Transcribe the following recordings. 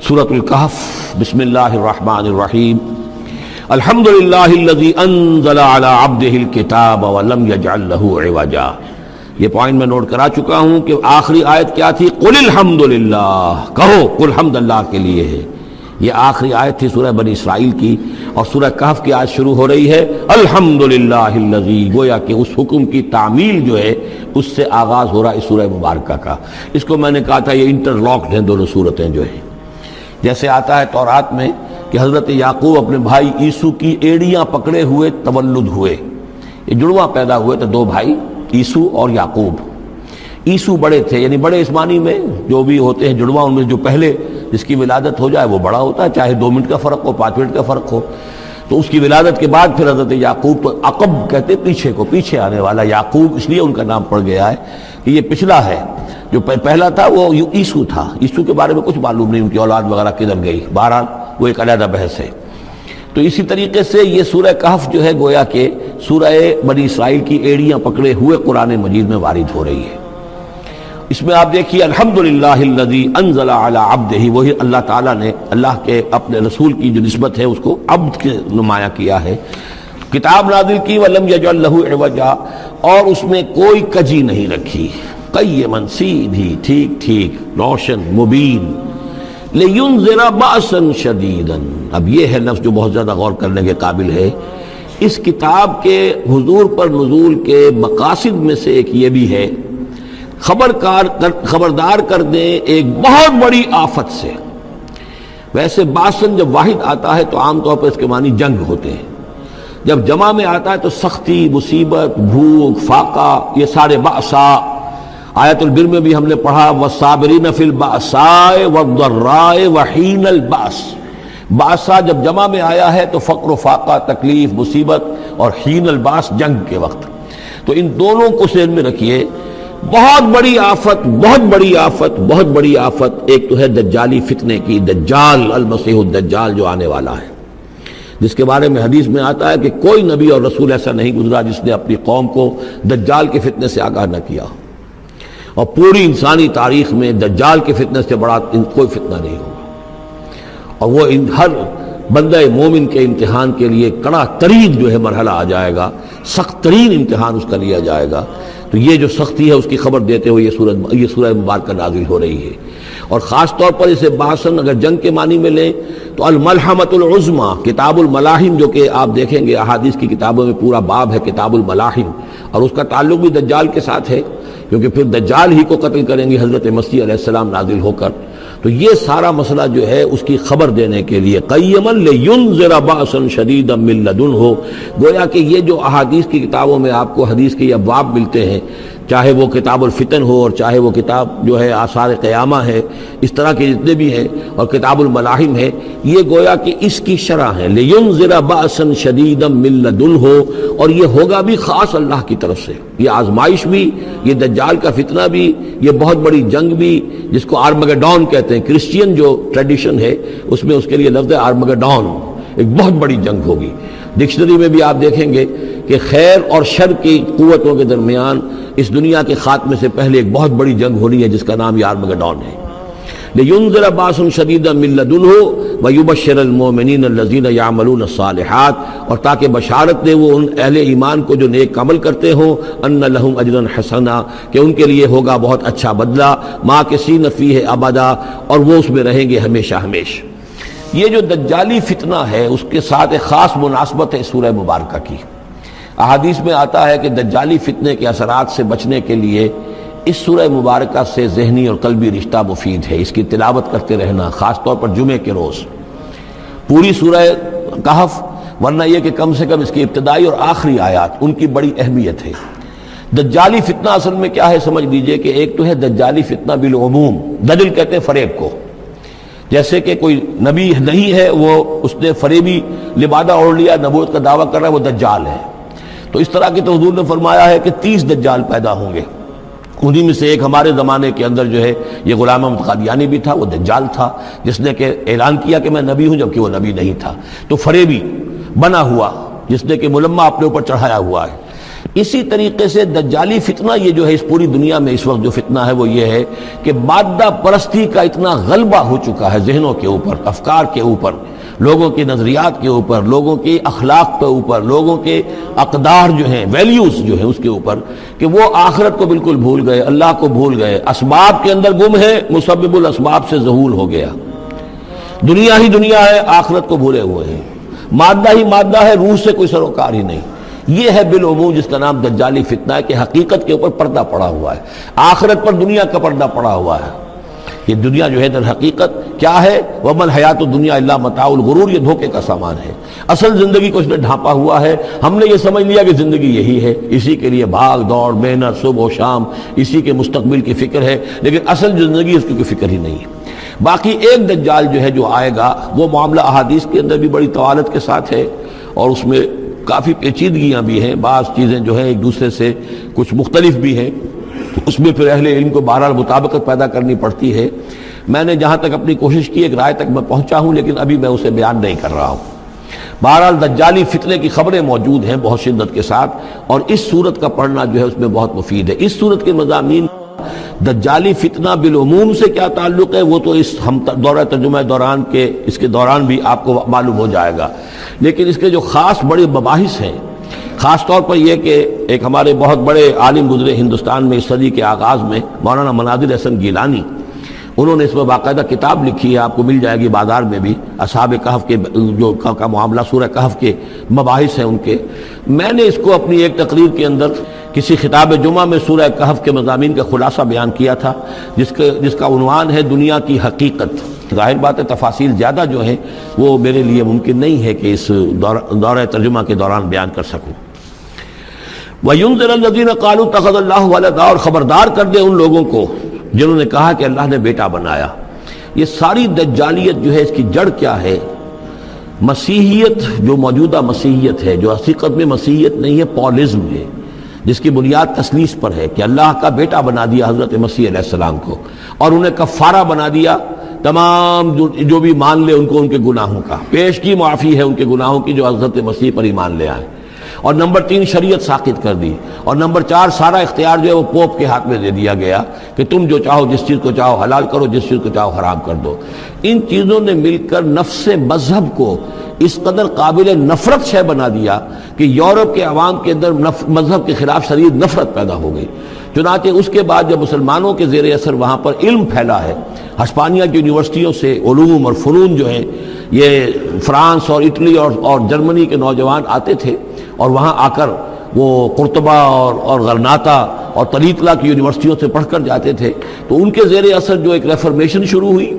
سورۃ الکہف۔ بسم اللہ الرحمن الرحیم۔ الحمد للہ الذی انزل علی عبدہ الکتاب ولم یجعل لہ عوجا۔ یہ پوائنٹ میں نوٹ کرا چکا ہوں کہ آخری آیت کیا تھی؟ قل الحمد للہ، کہو قل حمد اللہ کے لیے ہے۔ یہ آخری آیت تھی سورہ بنی اسرائیل کی، اور سورہ کہف کی آیت شروع ہو رہی ہے الحمد للہ الذی، گویا کہ اس حکم کی تعمیل جو ہے اس سے آغاز ہو رہا ہے اس سورہ مبارکہ کا۔ اس کو میں نے کہا تھا یہ انٹرلاکڈ ہیں دونوں صورتیں جو ہیں، جیسے آتا ہے تورات میں کہ حضرت یعقوب اپنے بھائی عیسو کی ایڑیاں پکڑے ہوئے تولد ہوئے، یہ جڑواں پیدا ہوئے تھے دو بھائی عیسو اور یعقوب۔ عیسو بڑے تھے، یعنی بڑے اس معنی میں جو بھی ہوتے ہیں جڑواں، ان میں جو پہلے جس کی ولادت ہو جائے وہ بڑا ہوتا ہے، چاہے 2 منٹ کا فرق ہو 5 منٹ کا فرق ہو۔ تو اس کی ولادت کے بعد پھر حضرت یعقوب تو عقب کہتے پیچھے کو، پیچھے آنے والا یعقوب اس لیے ان کا نام پڑ گیا ہے کہ یہ پچھلا ہے۔ جو پہلا تھا وہ عیسو تھا، عیسو کے بارے میں کچھ معلوم نہیں ان کی اولاد وغیرہ کدھر گئی، بہرحال وہ ایک علیحدہ بحث ہے۔ تو اسی طریقے سے یہ سورہ کہف جو ہے گویا کہ سورہ بنی اسرائیل کی ایڑیاں پکڑے ہوئے قرآن مجید میں وارد ہو رہی ہے۔ اس میں آپ دیکھیے الحمدللہ الذی انزل علی عبدہ، وہی اللہ تعالیٰ نے اللہ کے اپنے رسول کی جو نسبت ہے اس کو عبد کے نمایاں کیا ہے، کتاب نازل کی ولم یجعل لہ عوجا، اور اس میں کوئی کجی نہیں رکھی، قیما سیدھی ٹھیک ٹھیک روشن مبین، لینذر بأسا شدیدا۔ اب یہ ہے لفظ جو بہت زیادہ غور کرنے کے قابل ہے۔ اس کتاب کے حضور پر نزول کے مقاصد میں سے ایک یہ بھی ہے خبردار کر دیں ایک بہت بڑی آفت سے۔ ویسے باسن جب واحد آتا ہے تو عام طور پر اس کے معنی جنگ ہوتے ہیں، جب جمع میں آتا ہے تو سختی، مصیبت، بھوک، فاقہ، یہ سارے بأسا۔ آیت البر میں بھی ہم نے پڑھا والصابرین فی البأساء والضراء وحین البأس۔ بأسا جب جمع میں آیا ہے تو فقر و فاقہ، تکلیف، مصیبت، اور حین الباس جنگ کے وقت۔ تو ان دونوں کو ذہن میں رکھیے، بہت بڑی آفت، بہت بڑی آفت، بہت بڑی آفت ایک تو ہے دجالی فتنے کی، دجال المسیح الدجال جو آنے والا ہے، جس کے بارے میں حدیث میں آتا ہے کہ کوئی نبی اور رسول ایسا نہیں گزرا جس نے اپنی قوم کو دجال کے فتنے سے آگاہ نہ کیا، اور پوری انسانی تاریخ میں دجال کے فتنے سے بڑا کوئی فتنہ نہیں ہوگا، اور وہ ہر بندہ مومن کے امتحان کے لیے کڑا ترین جو ہے مرحلہ آ جائے گا، سخت ترین امتحان اس کا لیا جائے گا۔ تو یہ جو سختی ہے اس کی خبر دیتے ہوئے یہ سورہ مبارکہ نازل ہو رہی ہے، اور خاص طور پر اسے باسن اگر جنگ کے معنی میں لیں تو الملحمۃ العظمیٰ، کتاب الملاحم، جو کہ آپ دیکھیں گے احادیث کی کتابوں میں پورا باب ہے کتاب الملاحم، اور اس کا تعلق بھی دجال کے ساتھ ہے، کیونکہ پھر دجال ہی کو قتل کریں گے حضرت مسیح علیہ السلام نازل ہو کر۔ تو یہ سارا مسئلہ جو ہے اس کی خبر دینے کے لیے قیما لینذر بأسا شدیدا من لدنہ، گویا کہ یہ جو احادیث کی کتابوں میں آپ کو حدیث کے ابواب ملتے ہیں، چاہے وہ کتاب الفتن ہو اور چاہے وہ کتاب جو ہے آثار قیامہ ہے، اس طرح کے جتنے بھی ہیں، اور کتاب الملاحم ہے، یہ گویا کہ اس کی شرح ہے لینذر بأسا شدیدا من لدنہ، اور یہ ہوگا بھی خاص اللہ کی طرف سے، یہ آزمائش بھی، یہ دجال کا فتنہ بھی، یہ بہت بڑی جنگ بھی، جس کو آرمگڈون کہتے ہیں، کرسچین جو ٹریڈیشن ہے اس میں اس کے لیے لفظ ہے آرمگڈون، ایک بہت بڑی جنگ ہوگی۔ ڈکشنری میں بھی آپ دیکھیں گے کہ خیر اور شر کی قوتوں کے درمیان اس دنیا کے خاتمے سے پہلے ایک بہت بڑی جنگ ہونی ہے جس کا نام یہ آرمگڈون ہے۔ لینذر بأسا شدیدا من لدنہ ویبشر المؤمنین الذین یعملون الصالحات، اور تاکہ بشارت دے وہ ان اہل ایمان کو جو نیک عمل کرتے ہوں، ان لہم اجرا حسنا، کہ ان کے لیے ہوگا بہت اچھا بدلہ، ماکثین فیہ ابدا، اور وہ اس میں رہیں گے ہمیشہ ہمیشہ۔ یہ جو دجالی فتنہ ہے اس کے ساتھ ایک خاص مناسبت ہے سورہ مبارکہ کی۔ احادیث میں آتا ہے کہ دجالی فتنے کے اثرات سے بچنے کے لیے اس سورہ مبارکہ سے ذہنی اور قلبی رشتہ مفید ہے، اس کی تلاوت کرتے رہنا، خاص طور پر جمعے کے روز پوری سورہ کہف، ورنہ یہ کہ کم سے کم اس کی ابتدائی اور آخری آیات ان کی بڑی اہمیت ہے۔ دجالی فتنہ اصل میں کیا ہے سمجھ لیجئے کہ ایک تو ہے دجالی فتنہ بالعموم، دجل کہتے ہیں فریب کو، جیسے کہ کوئی نبی نہیں ہے وہ اس نے فریبی لبادہ اوڑھ لیا، نبوت کا دعویٰ کر رہا ہے، وہ دجال ہے۔ تو اس طرح کی تو حضور نے فرمایا ہے کہ 30 دجال پیدا ہوں گے، انہی میں سے ایک ہمارے زمانے کے اندر جو ہے یہ غلام احمد قادیانی بھی تھا، وہ دجال تھا جس نے کہ اعلان کیا کہ میں نبی ہوں جبکہ وہ نبی نہیں تھا۔ تو فریبی بنا ہوا جس نے کہ ملمہ اپنے اوپر چڑھایا ہوا ہے۔ اسی طریقے سے دجالی فتنہ یہ جو ہے اس پوری دنیا میں اس وقت جو فتنہ ہے وہ یہ ہے کہ مادہ پرستی کا اتنا غلبہ ہو چکا ہے ذہنوں کے اوپر، افکار کے اوپر، لوگوں کے نظریات کے اوپر، لوگوں کے اخلاق کے اوپر، لوگوں کے اقدار جو ہیں، ویلیوز جو ہیں اس کے اوپر، کہ وہ آخرت کو بالکل بھول گئے، اللہ کو بھول گئے، اسباب کے اندر گم ہے، مسبب الاسباب سے ذہول ہو گیا، دنیا ہی دنیا ہے، آخرت کو بھولے ہوئے ہیں، مادہ ہی مادہ ہے، روح سے کوئی سروکار ہی نہیں۔ یہ ہے بالعموم جس کا نام دجالی فتنہ ہے کہ حقیقت کے اوپر پردہ پڑا ہوا ہے، آخرت پر دنیا کا پردہ پڑا ہوا ہے۔ یہ دنیا جو ہے در حقیقت کیا ہے؟ وَمَا الْحَيَاةُ الدُّنْيَا إِلَّا مَتَاعُ الْغُرُورِ، یہ دھوکے کا سامان ہے۔ اصل زندگی کو اس نے ڈھانپا ہوا ہے، ہم نے یہ سمجھ لیا کہ زندگی یہی ہے، اسی کے لیے بھاگ دوڑ محنت صبح و شام، اسی کے مستقبل کی فکر ہے، لیکن اصل زندگی اس کی کوئی فکر ہی نہیں ہے۔ باقی ایک دجال جو ہے جو آئے گا وہ معاملہ احادیث کے اندر بھی بڑی طوالت کے ساتھ ہے، اور اس میں کافی پیچیدگیاں بھی ہیں، بعض چیزیں جو ہیں ایک دوسرے سے کچھ مختلف بھی ہیں، اس میں پھر اہل علم کو بہرحال مطابقت پیدا کرنی پڑتی ہے۔ میں نے جہاں تک اپنی کوشش کی ایک رائے تک میں پہنچا ہوں، لیکن ابھی میں اسے بیان نہیں کر رہا ہوں۔ بہرحال دجالی فتنے کی خبریں موجود ہیں بہت شدت کے ساتھ، اور اس صورت کا پڑھنا جو ہے اس میں بہت مفید ہے۔ اس صورت کے مضامین دجالی فتنہ بالعموم سے کیا تعلق ہے وہ تو اس ہم دورہ ترجمہ دوران کے اس کے دوران بھی آپ کو معلوم ہو جائے گا، لیکن اس کے جو خاص بڑے مباحث ہیں، خاص طور پر یہ کہ ایک ہمارے بہت بڑے عالم گزرے ہندوستان میں اس صدی کے آغاز میں، مولانا مناظر احسن گیلانی، انہوں نے اس میں باقاعدہ کتاب لکھی ہے، آپ کو مل جائے گی بازار میں بھی، اصحاب کہف کے جو کا معاملہ سورہ کہف کے مباحث ہیں ان کے۔ میں نے اس کو اپنی ایک تقریر کے اندر کسی خطاب جمعہ میں سورہ کہف کے مضامین کا خلاصہ بیان کیا تھا، جس کا عنوان ہے دنیا کی حقیقت۔ ظاہر بات ہے تفاصیل زیادہ جو ہیں وہ میرے لیے ممکن نہیں ہے کہ اس دورہ ترجمہ کے دوران بیان کر سکوں۔ وَيُنذِرَ الَّذِينَ قَالُوا اتَّخَذَ اللَّهُ وَلَدًا، اور خبردار کر دے ان لوگوں کو جنہوں نے کہا کہ اللہ نے بیٹا بنایا۔ یہ ساری دجالیت جو ہے اس کی جڑ کیا ہے؟ مسیحیت، جو موجودہ مسیحیت ہے، جو حقیقت میں مسیحیت نہیں ہے، پولزم ہے، جس کی بنیاد تثلیث پر ہے کہ اللہ کا بیٹا بنا دیا حضرت مسیح علیہ السلام کو، اور انہیں کفارہ بنا دیا تمام جو بھی مان لے ان کو ان کے گناہوں کا، پیش کی معافی ہے ان کے گناہوں کی جو حضرت مسیح پر ایمان لے آئے، اور نمبر 3 شریعت ساقط کر دی، اور نمبر 4 سارا اختیار جو ہے وہ پوپ کے ہاتھ میں دے دیا گیا کہ تم جو چاہو جس چیز کو چاہو حلال کرو، جس چیز کو چاہو حرام کر دو۔ ان چیزوں نے مل کر نفس مذہب کو اس قدر قابل نفرت شے بنا دیا کہ یورپ کے عوام کے اندر مذہب کے خلاف شدید نفرت پیدا ہو گئی۔ چنانچہ اس کے بعد جب مسلمانوں کے زیر اثر وہاں پر علم پھیلا ہے، ہسپانیہ کی یونیورسٹیوں سے علوم اور فنون جو ہیں یہ فرانس اور اٹلی اور جرمنی کے نوجوان آتے تھے، اور وہاں آ کر وہ قرطبہ اور غرناطہ اور طلیطلہ کی یونیورسٹیوں سے پڑھ کر جاتے تھے، تو ان کے زیر اثر جو ایک ریفارمیشن شروع ہوئی،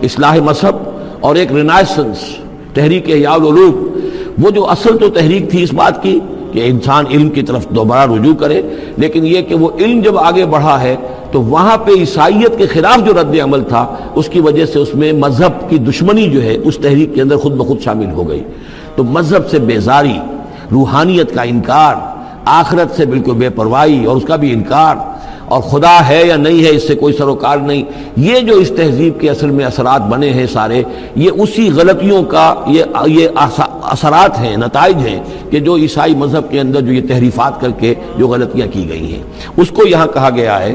اصلاح مذہب، اور ایک رینائسنس، تحریک احیاء العلوم، وہ جو اصل تو تحریک تھی اس بات کی کہ انسان علم کی طرف دوبارہ رجوع کرے، لیکن یہ کہ وہ علم جب آگے بڑھا ہے تو وہاں پہ عیسائیت کے خلاف جو رد عمل تھا اس کی وجہ سے اس میں مذہب کی دشمنی جو ہے اس تحریک کے اندر خود بخود شامل ہو گئی۔ تو مذہب سے بیزاری، روحانیت کا انکار، آخرت سے بالکل بے پرواہی اور اس کا بھی انکار، اور خدا ہے یا نہیں ہے اس سے کوئی سروکار نہیں، یہ جو اس تہذیب کے اصل میں اثرات بنے ہیں سارے، یہ اسی غلطیوں کا یہ اثرات ہیں، نتائج ہیں کہ جو عیسائی مذہب کے اندر جو یہ تحریفات کر کے جو غلطیاں کی گئی ہیں، اس کو یہاں کہا گیا ہے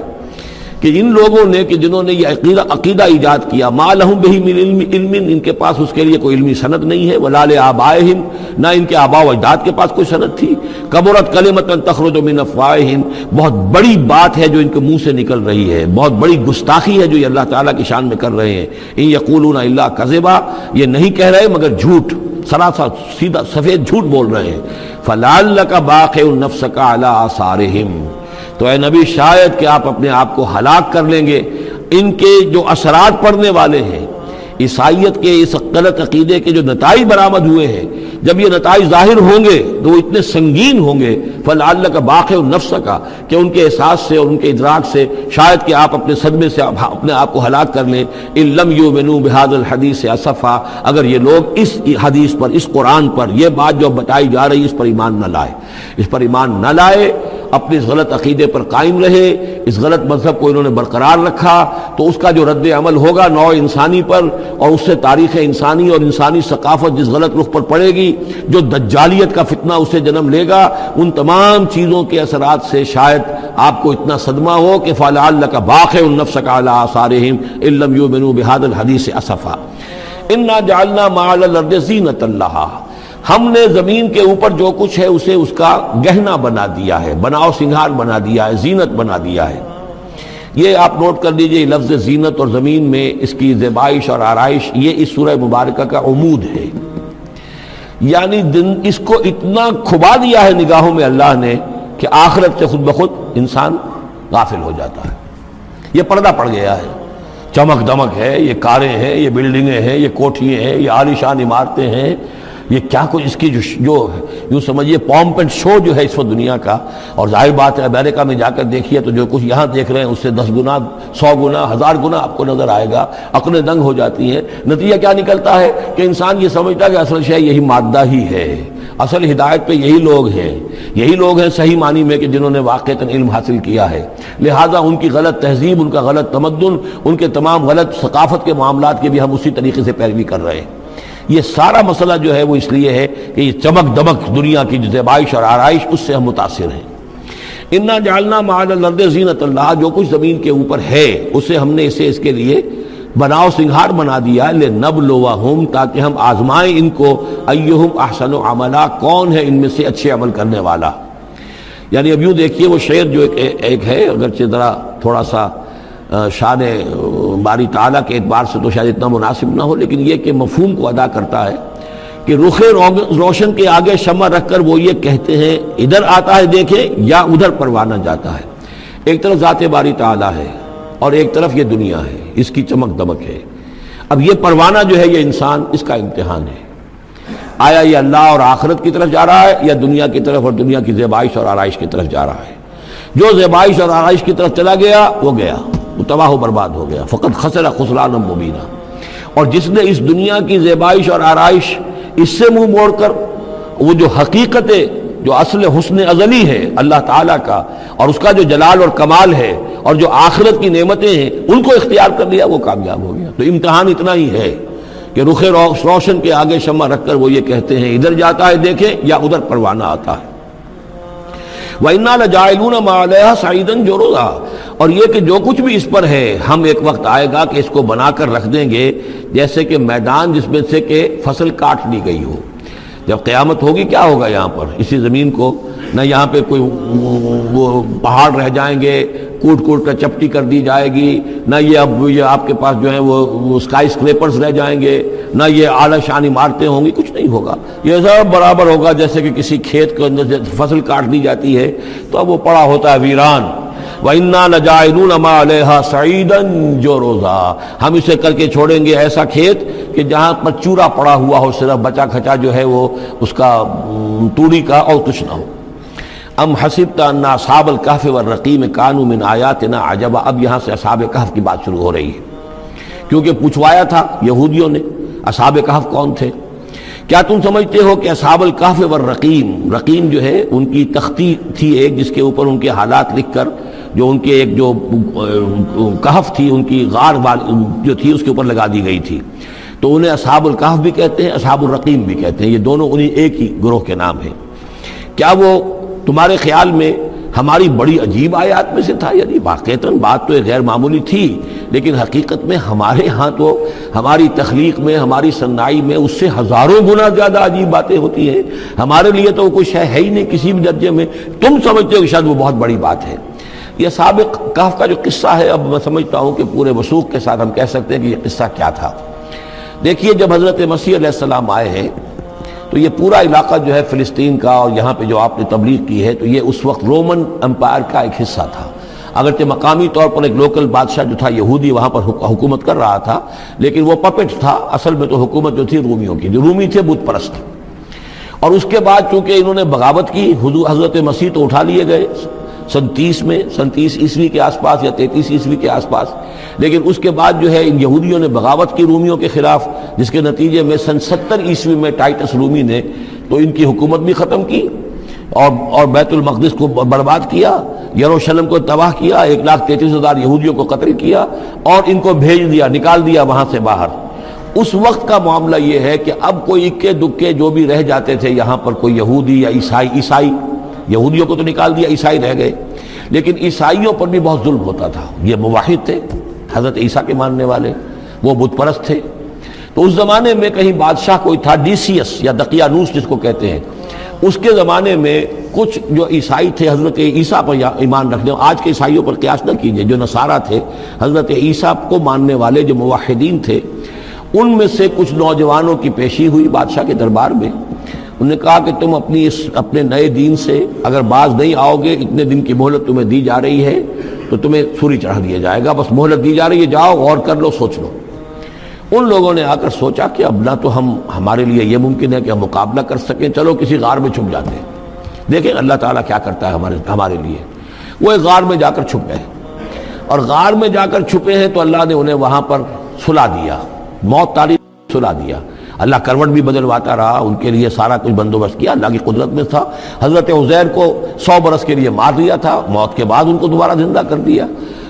کہ ان لوگوں نے کہ جنہوں نے یہ عقیدہ ایجاد کیا، ما لہم بہ من علم، ان کے پاس اس کے لیے کوئی علمی سند نہیں ہے، ولا لآبائہم، نہ ان کے آباء و اجداد کے پاس کوئی سند تھی، کبرت کلمۃ تخرج من افواہہم، بہت بڑی بات ہے جو ان کے منہ سے نکل رہی ہے، بہت بڑی گستاخی ہے جو یہ اللہ تعالیٰ کی شان میں کر رہے ہیں، ان یقولون الا کذبا، یہ نہیں کہہ رہے مگر جھوٹ، سراسر سیدھا سفید جھوٹ بول رہے ہیں، فلعلک باخع نفسک علی آثارہم، تو اے نبی شاید کہ آپ اپنے آپ کو ہلاک کر لیں گے ان کے جو اثرات پڑنے والے ہیں، عیسائیت کے اس غلط عقیدے کے جو نتائج برآمد ہوئے ہیں، جب یہ نتائج ظاہر ہوں گے تو وہ اتنے سنگین ہوں گے، فلعلک باخع نفسک، کہ ان کے احساس سے اور ان کے ادراک سے شاید کہ آپ اپنے صدمے سے اپنے آپ کو ہلاک کر لیں، ان لم یؤمنوا بہذا الحدیث اسفا، اگر یہ لوگ اس حدیث پر، اس قرآن پر، یہ بات جو بتائی جا رہی اس پر ایمان نہ لائے، اس پر ایمان نہ لائے اپنے اس غلط عقیدے پر قائم رہے، اس غلط مذہب کو انہوں نے برقرار رکھا، تو اس کا جو رد عمل ہوگا نوع انسانی پر، اور اس سے تاریخ انسانی اور انسانی ثقافت جس غلط رخ پر پڑے گی، جو دجالیت کا فتنہ اسے جنم لے گا، ان تمام چیزوں کے اثرات سے شاید آپ کو اتنا صدمہ ہو کہ فَلَعَلَّكَ بَاخِعٌ نَفْسَكَ عَلَىٰ آثَارِهِمْ إِن لَّمْ يُؤْمِنُوا بِهَٰذَا الْحَدِيثِ أَسَفًا إِنَّا جَعَلْنَا مَا عَلَى الْأَرْضِ زِينَةً لَّهَا، ہم نے زمین کے اوپر جو کچھ ہے اسے اس کا گہنا بنا دیا ہے، بناؤ سنگھار بنا دیا ہے، زینت بنا دیا ہے۔ یہ آپ نوٹ کر لیجئے، لفظ زینت اور زمین میں اس کی زیبائش اور آرائش، یہ اس سورہ مبارکہ کا عمود ہے، یعنی اس کو اتنا کھبا دیا ہے نگاہوں میں اللہ نے کہ آخرت سے خود بخود انسان غافل ہو جاتا ہے۔ یہ پردہ پڑ گیا ہے، چمک دمک ہے، یہ کاریں ہیں، یہ بلڈنگیں ہیں، یہ کوٹھیاں ہیں، یہ عالیشان عمارتیں ہیں، یہ کیا کچھ اس کی جو یوں سمجھیے پومپ اینڈ شو جو ہے اس وقت دنیا کا، اور ظاہر بات ہے امریکہ میں جا کر دیکھیے تو جو کچھ یہاں دیکھ رہے ہیں اس سے 10 گنا 100 گنا 1000 گنا آپ کو نظر آئے گا، عقلیں دنگ ہو جاتی ہیں۔ نتیجہ کیا نکلتا ہے کہ انسان یہ سمجھتا ہے کہ اصل شے یہی مادہ ہی ہے، اصل ہدایت پہ یہی لوگ ہیں صحیح معنی میں کہ جنہوں نے واقعتاً علم حاصل کیا ہے، لہٰذا ان کی غلط تہذیب، ان کا غلط تمدن، ان کے تمام غلط ثقافت کے معاملات کے بھی ہم اسی طریقے سے پیروی کر رہے ہیں۔ یہ سارا مسئلہ جو ہے وہ اس لیے ہے کہ یہ چمک دمک دنیا کی جو زیبائش اور آرائش اس سے ہم متاثر ہیں۔ انا جعلنا ما علی الارض زینۃ اللہ، جو کچھ زمین کے اوپر ہے اسے ہم نے اس کے لیے بناؤ سنگھار بنا دیا، لنبلوہم، تاکہ ہم آزمائیں ان کو، ایہم احسن عملا، کون ہے ان میں سے اچھے عمل کرنے والا۔ یعنی اب یوں دیکھیے وہ شعر جو ایک ہے، اگرچہ ذرا تھوڑا سا شان باری تعالیٰ کے اعتبار سے تو شاید اتنا مناسب نہ ہو، لیکن یہ کہ مفہوم کو ادا کرتا ہے کہ رخ روشن کے آگے شمع رکھ کر وہ یہ کہتے ہیں ادھر آتا ہے دیکھیں یا ادھر پروانہ جاتا ہے۔ ایک طرف ذات باری تعالیٰ ہے اور ایک طرف یہ دنیا ہے، اس کی چمک دمک ہے۔ اب یہ پروانہ جو ہے یہ انسان، اس کا امتحان ہے، آیا یہ اللہ اور آخرت کی طرف جا رہا ہے یا دنیا کی طرف اور دنیا کی زیبائش اور آرائش کی طرف جا رہا ہے۔ جو زیبائش اور آرائش کی طرف چلا گیا وہ گیا، وہ تباہ و برباد ہو گیا، فقط خسر خسرانا مبینا۔ اور جس نے اس دنیا کی زیبائش اور آرائش اس سے منہ موڑ کر وہ جو حقیقت جو اصل حسن ازلی ہے اللہ تعالیٰ کا، اور اس کا جو جلال اور کمال ہے، اور جو آخرت کی نعمتیں ہیں ان کو اختیار کر لیا، وہ کامیاب ہو گیا۔ تو امتحان اتنا ہی ہے کہ رخ روشن کے آگے شمع رکھ کر وہ یہ کہتے ہیں ادھر جاتا ہے دیکھیں یا ادھر پروانہ آتا ہے۔ وَإِنَّا لَجَاعِلُونَ مَا عَلَيْهَا صَعِيدًا جُرُزًا، اور یہ کہ جو کچھ بھی اس پر ہے ہم ایک وقت آئے گا کہ اس کو بنا کر رکھ دیں گے جیسے کہ میدان جس میں سے کہ فصل کاٹ لی گئی ہو۔ جب قیامت ہوگی کیا ہوگا یہاں پر اسی زمین کو، نہ یہاں پہ کوئی وہ پہاڑ رہ جائیں گے کوٹ کوٹ کر چپٹی کر دی جائے گی، نہ یہ آپ کے پاس جو ہے وہ اسکائی اسکریپرز رہ جائیں گے، نہ یہ اعلیٰ شان عمارتیں ہوں گی، کچھ نہیں ہوگا۔ یہ سب برابر ہوگا جیسے کہ کسی کھیت کے اندر فصل کاٹ دی جاتی ہے تو اب وہ پڑا ہوتا ہے ویران۔ وَإِنَّا لَجَاعِلُونَ مَا عَلَيْهَا صَعِيدًا جُرُزًا، ہم اسے کر کے چھوڑیں گے ایسا کھیت کہ جہاں پر چورا پڑا ہوا ہو، صرف بچا کھچا جو ہے وہ اس کا توڑی کا اور کچھ نہ ہو۔ ام حسبت ان اصحاب الکہف والرقیم کانوا من آیاتنا عجبا، اب یہاں سے اصحاب کہف کی بات شروع ہو رہی ہے، کیونکہ پوچھوایا تھا یہودیوں نے اصحاب کہف کون تھے۔ کیا تم سمجھتے ہو کہ اصحاب الکہف والرقیم، رقیم جو ہے ان کی تختی تھی ایک جس کے اوپر ان کے حالات لکھ کر، جو ان کے ایک جو کہف تھی ان کی غار جو تھی اس کے اوپر لگا دی گئی تھی، تو انہیں اصحاب الکہف بھی کہتے ہیں، اصحاب الرقیم بھی کہتے ہیں، یہ دونوں انہیں ایک ہی گروہ کے نام ہیں۔ کیا وہ تمہارے خیال میں ہماری بڑی عجیب آیات میں سے تھا؟ یعنی واقعتاً بات تو غیر معمولی تھی، لیکن حقیقت میں ہمارے ہاں تو ہماری تخلیق میں، ہماری صنائی میں اس سے ہزاروں گنا زیادہ عجیب باتیں ہوتی ہیں۔ ہمارے لیے تو وہ کچھ ہے ہی نہیں کسی بھی درجے میں، تم سمجھتے ہو کہ شاید وہ بہت بڑی بات ہے۔ یہ سابق کہف کا جو قصہ ہے، اب میں سمجھتا ہوں کہ پورے وثوق کے ساتھ ہم کہہ سکتے ہیں کہ یہ قصہ کیا تھا۔ دیکھیے جب حضرت مسیح علیہ السلام آئے ہیں تو یہ پورا علاقہ جو ہے فلسطین کا، اور یہاں پہ جو آپ نے تبلیغ کی ہے، تو یہ اس وقت رومن امپائر کا ایک حصہ تھا۔ اگرچہ مقامی طور پر ایک لوکل بادشاہ جو تھا یہودی وہاں پر حکومت کر رہا تھا، لیکن وہ پپٹ تھا، اصل میں تو حکومت جو تھی رومیوں کی، جو رومی تھے بت پرست۔ اور اس کے بعد چونکہ انہوں نے بغاوت کی، حضرت مسیح تو اٹھا لیے گئے سن 30 عیسوی کے آس پاس یا 33 عیسوی کے آس پاس، لیکن اس کے بعد جو ہے ان یہودیوں نے بغاوت کی رومیوں کے خلاف، جس کے نتیجے میں سن 70 عیسوی میں ٹائٹس رومی نے تو ان کی حکومت بھی ختم کی، اور بیت المقدس کو برباد کیا، یروشلم کو تباہ کیا، 1,33,000 یہودیوں کو قتل کیا اور ان کو بھیج دیا، نکال دیا وہاں سے باہر۔ اس وقت کا معاملہ یہ ہے کہ اب کوئی اکے دکے جو بھی رہ جاتے تھے یہاں پر، کوئی یہودی یا عیسائی، یہودیوں کو تو نکال دیا، عیسائی رہ گئے، لیکن عیسائیوں پر بھی بہت ظلم ہوتا تھا۔ یہ موحد تھے، حضرت عیسیٰ کے ماننے والے، وہ بت پرست تھے۔ تو اس زمانے میں کہیں بادشاہ کوئی تھا، ڈیسیس یا دقیانوس جس کو کہتے ہیں، اس کے زمانے میں کچھ جو عیسائی تھے حضرت عیسیٰ پر ایمان رکھنے، آج کے عیسائیوں پر قیاس نہ کیجئے، جو نصارہ تھے حضرت عیسیٰ کو ماننے والے جو موحدین تھے، ان میں سے کچھ نوجوانوں کی پیشی ہوئی بادشاہ کے دربار میں۔ انہوں نے کہا کہ تم اپنے نئے دین سے اگر باز نہیں آؤ گے، اتنے دن کی مہلت تمہیں دی جا رہی ہے تو تمہیں سولی چڑھا دیا جائے گا، بس مہلت دی جا رہی ہے، جاؤ غور کر لو، سوچ لو۔ ان لوگوں نے آ کر سوچا کہ اب نہ تو ہمارے لیے یہ ممکن ہے کہ ہم مقابلہ کر سکیں، چلو کسی غار میں چھپ جاتے ہیں، دیکھیں اللہ تعالیٰ کیا کرتا ہے ہمارے لیے۔ وہ ایک غار میں جا کر چھپ گئے، اور غار میں جا کر چھپے ہیں تو اللہ نے انہیں وہاں پر سلا دیا، موت تاریخ سلا دیا۔ اللہ کروٹ بھی بدلواتا رہا، ان کے لیے سارا کچھ بندوبست کیا، اللہ کی قدرت میں تھا۔ حضرت عزیر کو 100 برس کے لیے مار دیا تھا، موت کے بعد ان کو دوبارہ زندہ کر دیا۔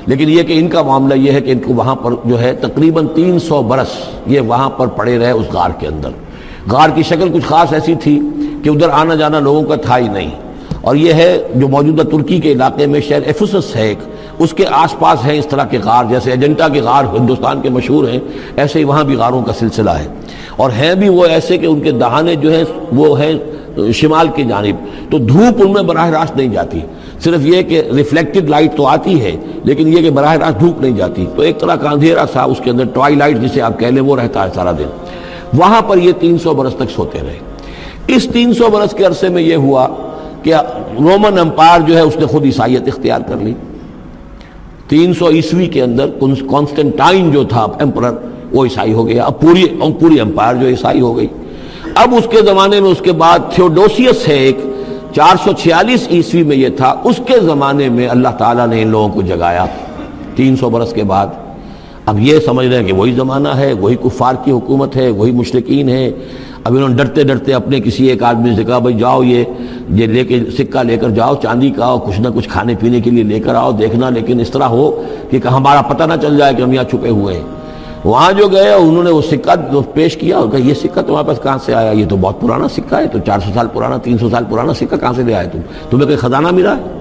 لیکن یہ کہ ان کا معاملہ یہ ہے کہ ان کو وہاں پر جو ہے تقریباً 300 برس یہ وہاں پر پڑے رہے اس غار کے اندر۔ غار کی شکل کچھ خاص ایسی تھی کہ ادھر آنا جانا لوگوں کا تھا ہی نہیں، اور یہ ہے جو موجودہ ترکی کے علاقے میں شہر ایفسس ہے ایک، اس کے آس پاس ہیں اس طرح کے غار، جیسے ایجنٹا کے غار ہندوستان کے مشہور ہیں، ایسے ہی وہاں بھی غاروں کا سلسلہ ہے، اور ہیں بھی وہ ایسے کہ ان کے دہانے جو ہیں وہ ہیں شمال کی جانب، تو دھوپ ان میں براہ راست نہیں جاتی، صرف یہ کہ ریفلیکٹڈ لائٹ تو آتی ہے لیکن یہ کہ براہ راست دھوپ نہیں جاتی، تو ایک طرح کا اندھیرا سا اس کے اندر، ٹوائی لائٹ جسے آپ کہہ لیں، وہ رہتا ہے سارا دن۔ وہاں پر یہ 300 برس تک سوتے رہے۔ اس 300 برس کے عرصے میں یہ ہوا کہ رومن امپائر جو ہے اس نے خود عیسائیت اختیار کر لی۔ 300 عیسوی کے اندر کانسٹنٹائن جو تھا ایمپرر، وہ عیسائی ہو گیا، اب پوری امپائر جو عیسائی ہو گئی۔ اب اس کے زمانے میں اس کے بعد تھیوڈوسیس ہے ایک، 446 عیسوی میں یہ تھا، اس کے زمانے میں اللہ تعالیٰ نے ان لوگوں کو جگایا 300 برس کے بعد۔ اب یہ سمجھ رہے ہیں کہ وہی زمانہ ہے، وہی کفار کی حکومت ہے، وہی مشرکین ہیں۔ اب انہوں نے ڈرتے ڈرتے اپنے کسی ایک آدمی سے کہا بھائی جاؤ یہ لے کے سکہ لے کر جاؤ، چاندی کا، کچھ نہ کچھ کھانے پینے کے لیے لے کر آؤ، دیکھنا لیکن اس طرح ہو کہ ہمارا پتہ نہ چل جائے کہ ہم یہاں چھپے ہوئے ہیں۔ وہاں جو گئے انہوں نے وہ سکہ پیش کیا اور کہا یہ سکہ تمہارے پاس کہاں سے آیا؟ یہ تو بہت پرانا سکہ ہے، تو 400 سال پرانا، 300 سال پرانا سکہ کہاں سے لے آئے تمہیں کوئی خزانہ ملا ہے؟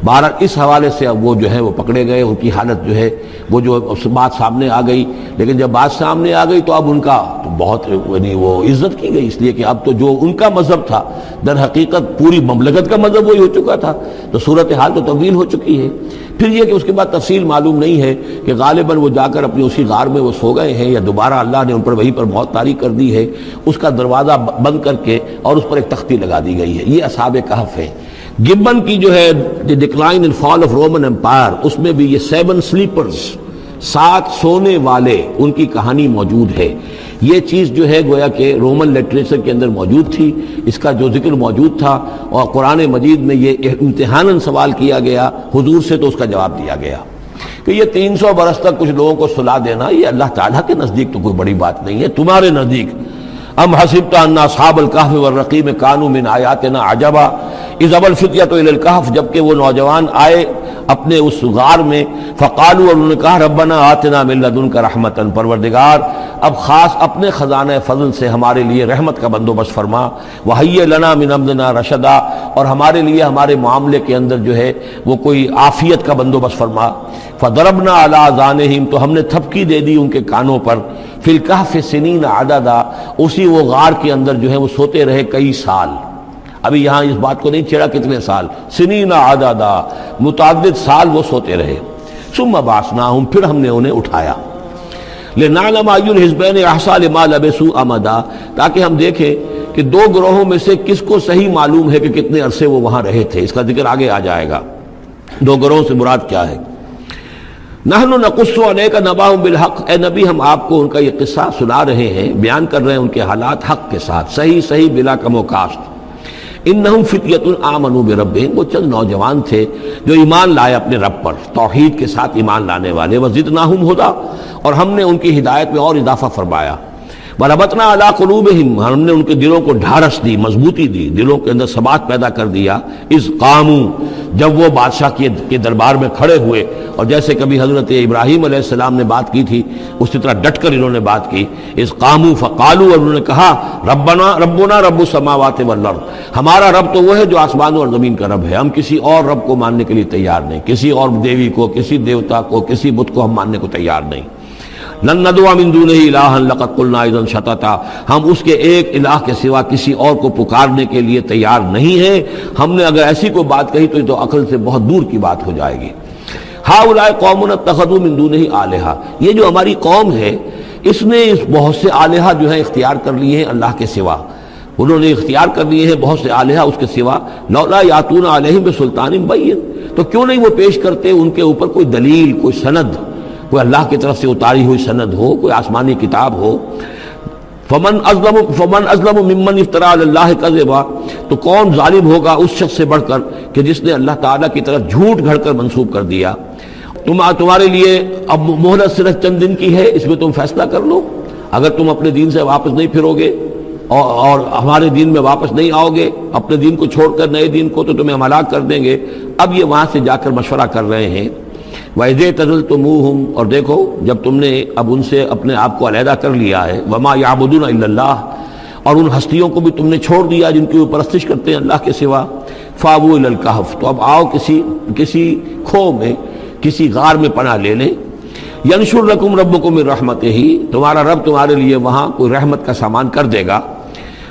بہرحال اس حوالے سے اب وہ جو ہے وہ پکڑے گئے، ان کی حالت جو ہے وہ جو بات سامنے آ گئی، لیکن جب بات سامنے آ گئی تو اب ان کا تو بہت یعنی وہ عزت کی گئی، اس لیے کہ اب تو جو ان کا مذہب تھا در حقیقت پوری مملکت کا مذہب وہی ہو چکا تھا، تو صورتحال تو تبدیل ہو چکی ہے۔ پھر یہ کہ اس کے بعد تفصیل معلوم نہیں ہے کہ غالباً وہ جا کر اپنی اسی غار میں وہ سو گئے ہیں یا دوبارہ اللہ نے ان پر وہیں پر موت طاری کر دی ہے، اس کا دروازہ بند کر کے اور اس پر ایک تختی لگا دی گئی ہے۔ یہ اصحاب کہف ہے۔ گبن کی جو ہے the decline and fall of Roman empire, اس میں بھی یہ 7 سلیپرز، 7 سونے والے، ان کی کہانی موجود ہے۔ یہ چیز جو ہے گویا کہ رومن لٹریچر کے اندر موجود تھی، اس کا جو ذکر موجود تھا، اور قرآن مجید میں یہ امتحاناً سوال کیا گیا حضور سے، تو اس کا جواب دیا گیا کہ یہ 300 برس تک کچھ لوگوں کو سلا دینا، یہ اللہ تعالیٰ کے نزدیک تو کوئی بڑی بات نہیں ہے، تمہارے نزدیک ام حسبت ان اصحاب الکہف والرقیم کانوا من آیاتنا عجبا اذ ابى الفتية الى الکہف، جبکہ وہ نوجوان آئے اپنے اس غار میں، فقالوا، اور انہوں نے کہا ربنا آتنا من لدنک رحمتا، پروردگار اب خاص اپنے خزانہ فضل سے ہمارے لیے رحمت کا بندوبست فرما، وہیئ لنا من امرنا رشدا، اور ہمارے لیے ہمارے معاملے کے اندر جو ہے وہ کوئی عافیت کا بندوبست فرما، فضربنا علی آذانہم، تو ہم نے تھپکی دے دی ان کے کانوں پر، فی الکہف سنین عددا، اسی وہ غار کے اندر جو ہے وہ سوتے رہے کئی سال۔ ابھی یہاں اس بات کو نہیں چھیڑا کتنے سال، سنین عددا، متعدد سال وہ سوتے رہے۔ ثم بعثناہم، پھر ہم نے انہیں اٹھایا، لنعلم ای الحزبین احصیٰ لما لبثوا امدا، تاکہ ہم دیکھیں کہ 2 گروہوں میں سے کس کو صحیح معلوم ہے کہ کتنے عرصے وہ وہاں رہے تھے۔ اس کا ذکر آگے آ جائے گا 2 گروہوں سے مراد کیا ہے۔ نحن نقص علیک نبأہم بالحق، اے نبی ہم آپ کو ان کا یہ قصہ سنا رہے ہیں، بیان کر رہے ہیں ان کے حالات حق کے ساتھ، صحیح بلا کم و کاسٹ۔ انہم فتیۃ آمنوا بربہم، وہ چند نوجوان تھے جو ایمان لائے اپنے رب پر، توحید کے ساتھ ایمان لانے والے، وزدناہم ہدی، اور ہم نے ان کی ہدایت میں اور اضافہ فرمایا، وربطنا علی قلوبہم، ہم نے ان کے دلوں کو ڈھارس دی، مضبوطی دی، دلوں کے اندر ثبات پیدا کر دیا، اذ قاموا، جب وہ بادشاہ کے دربار میں کھڑے ہوئے، اور جیسے کبھی حضرت ابراہیم علیہ السلام نے بات کی تھی اسی طرح ڈٹ کر انہوں نے بات کی، اذ قاموا فقالوا، اور انہوں نے کہا ربنا رب السماوات والارض، ہمارا رب تو وہ ہے جو آسمانوں اور زمین کا رب ہے، ہم کسی اور رب کو ماننے کے لیے تیار نہیں، کسی اور دیوی کو، کسی دیوتا کو، کسی بت کو ہم ماننے کو تیار نہیں، لن ندعو من دونہ الہا لقد قلنا اذا شططا، ہم اس کے ایک الہ کے سوا کسی اور کو پکارنے کے لیے تیار نہیں ہیں، ہم نے اگر ایسی کوئی بات کہی تو یہ تو عقل سے بہت دور کی بات ہو جائے گی۔ ہؤلاء قوم اتخذوا من دونہ آلہہ، یہ جو ہماری قوم ہے اس نے بہت سے آلہہ جو ہیں اختیار کر لیے ہیں اللہ کے سوا، انہوں نے اختیار کر لیے ہیں بہت سے آلہہ اس کے سوا، لولا یاتون علیہم بسلطان بین، تو کیوں نہیں وہ پیش کرتے ان کے اوپر کوئی دلیل، کوئی سند، کوئی اللہ کی طرف سے اتاری ہوئی سند ہو، کوئی آسمانی کتاب ہو۔ فمن ازلم ممن افترا علی اللہ کذبا، تو کون ظالم ہوگا اس شخص سے بڑھ کر کہ جس نے اللہ تعالیٰ کی طرف جھوٹ گھڑ کر منسوب کر دیا۔ تمہارے لیے اب مہلت صرف چند دن کی ہے، اس میں تم فیصلہ کر لو، اگر تم اپنے دین سے واپس نہیں پھرو گے اور ہمارے دین میں واپس نہیں آؤ گے، اپنے دین کو چھوڑ کر نئے دین کو، تو تمہیں ہم ہلاک کر دیں گے۔ اب یہ وہاں سے جا کر مشورہ کر رہے ہیں، وَإِذْ اعْتَزَلْتُمُوهُمْ، اور دیکھو جب تم نے اب ان سے اپنے آپ کو علیحدہ کر لیا ہے، وَمَا يَعْبُدُونَ إِلَّا اللَّهِ، اور ان ہستیوں کو بھی تم نے چھوڑ دیا جن کی وہ پرستش کرتے ہیں اللہ کے سوا، فَآوُوا إِلَى الْكَهْفِ، تو اب آؤ کسی کھو میں، کسی غار میں پناہ لے لیں، يَنشُرْ لَكُمْ رَبُّكُم مِّن رَحْمَتِهِ، تمہارا رب تمہارے لیے وہاں کوئی رحمت کا سامان کر دے گا،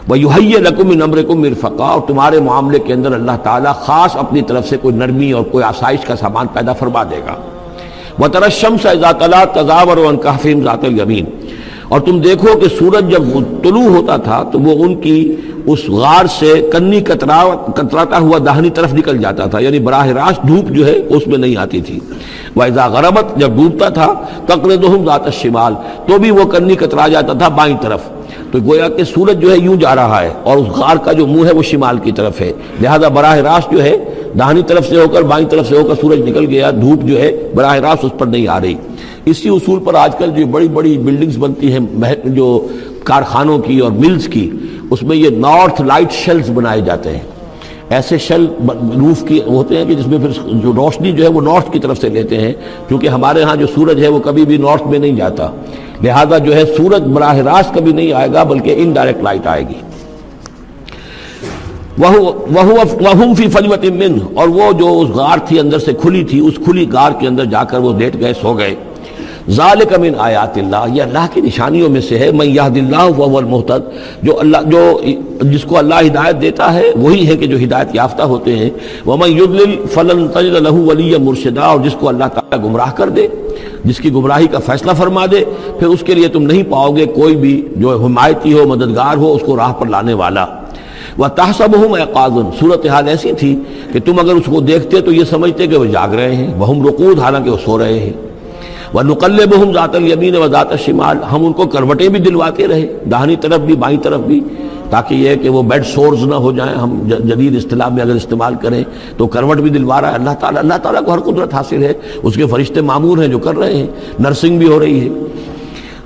وَيُهَيِّئْ لَكُم مِّنْ أَمْرِكُم مِّرْفَقًا، اور تمہارے معاملے کے اندر اللہ تعالیٰ خاص اپنی طرف سے کوئی نرمی اور کوئی آسائش کا سامان پیدا فرما دے گا۔ وَتَرَى الشَّمْسَ إِذَا طَلَعَت تَزَاوَرُ عَنْ كَهْفِهِمْ ذَاتَ الْيَمِينِ، اور تم دیکھو کہ سورج جب طلوع ہوتا تھا تو وہ ان کی اس غار سے کنی کتراتا ہوا داہنی طرف نکل جاتا تھا، یعنی براہ راست دھوپ جو ہے اس میں نہیں آتی تھی۔ وَإِذَا غَرَبَتْ، جب ڈوبتا تھا، تَقْرِضُهُمْ ذَاتَ الشِّمَالِ، تو بھی وہ کنی کترا جاتا تھا بائیں طرف، تو گویا کہ سورج جو ہے یوں جا رہا ہے اور اس غار کا جو منہ ہے وہ شمال کی طرف ہے، لہذا براہ راست جو ہے داہنی طرف سے ہو کر بائیں طرف سے ہو کر سورج نکل گیا، دھوپ جو ہے براہ راست اس پر نہیں آ رہی۔ اسی اصول پر آج کل جو بڑی بڑی بلڈنگز بنتی ہیں جو کارخانوں کی اور ملز کی، اس میں یہ نارتھ لائٹ شیلز بنائے جاتے ہیں، ایسے شیل روف کی ہوتے ہیں کہ جس میں پھر جو روشنی جو ہے وہ نارتھ کی طرف سے لیتے ہیں، کیونکہ ہمارے ہاں جو سورج ہے وہ کبھی بھی نارتھ میں نہیں جاتا، لہذا جو ہے سورج براہ راست کبھی نہیں آئے گا بلکہ انڈائریکٹ لائٹ آئے گی۔ وَهُمْ فِي فَجْوَةٍ مِّنْهُ، اور وہ جو اس غار تھی اندر سے کھلی تھی، اس کھلی غار کے اندر جا کر وہ لیٹ گئے، سو گئے۔ ذَلِكَ مِنْ آیَاتِ اللَّهِ، یہ اللہ کی نشانیوں میں سے ہے، مَن يَهْدِ اللَّهُ فَهُوَ الْمُهْتَدِ، جو جس کو اللہ ہدایت دیتا ہے وہی ہے کہ جو ہدایت یافتہ ہوتے ہیں، وَمَن يُضْلِلْ فَلَن تَجِدَ لَهُ وَلِيًّا مُرْشِدًا، اور جس کو اللہ تعالیٰ گمراہ کر دے، جس کی گمراہی کا فیصلہ فرما دے، پھر اس کے لیے تم نہیں پاؤ گے کوئی بھی جو حمایتی ہو، مددگار ہو، اس کو راہ پر لانے والا۔ وَتَحْسَبُهُمْ أَيْقَاظًا، صورتحال ایسی تھی کہ تم اگر اس کو دیکھتے تو یہ سمجھتے کہ وہ جاگ رہے ہیں، وَهُمْ رُقُودٌ، حالانکہ وہ سو رہے ہیں۔ وَنُقَلِّبُهُمْ ذَاتَ الْيَمِينِ وَذَاتَ الشِّمَالِ، ہم ان کو کروٹیں بھی دلواتے رہے، داہنی طرف بھی بائیں طرف بھی، تاکہ یہ کہ وہ بیڈ سورز نہ ہو جائیں، ہم جدید اصطلاح میں اگر استعمال کریں تو کروٹ بھی دلوا رہا ہے اللہ تعالیٰ۔ اللہ تعالیٰ کو ہر قدرت حاصل ہے، اس کے فرشتے معمور ہیں جو کر رہے ہیں، نرسنگ بھی ہو رہی ہے۔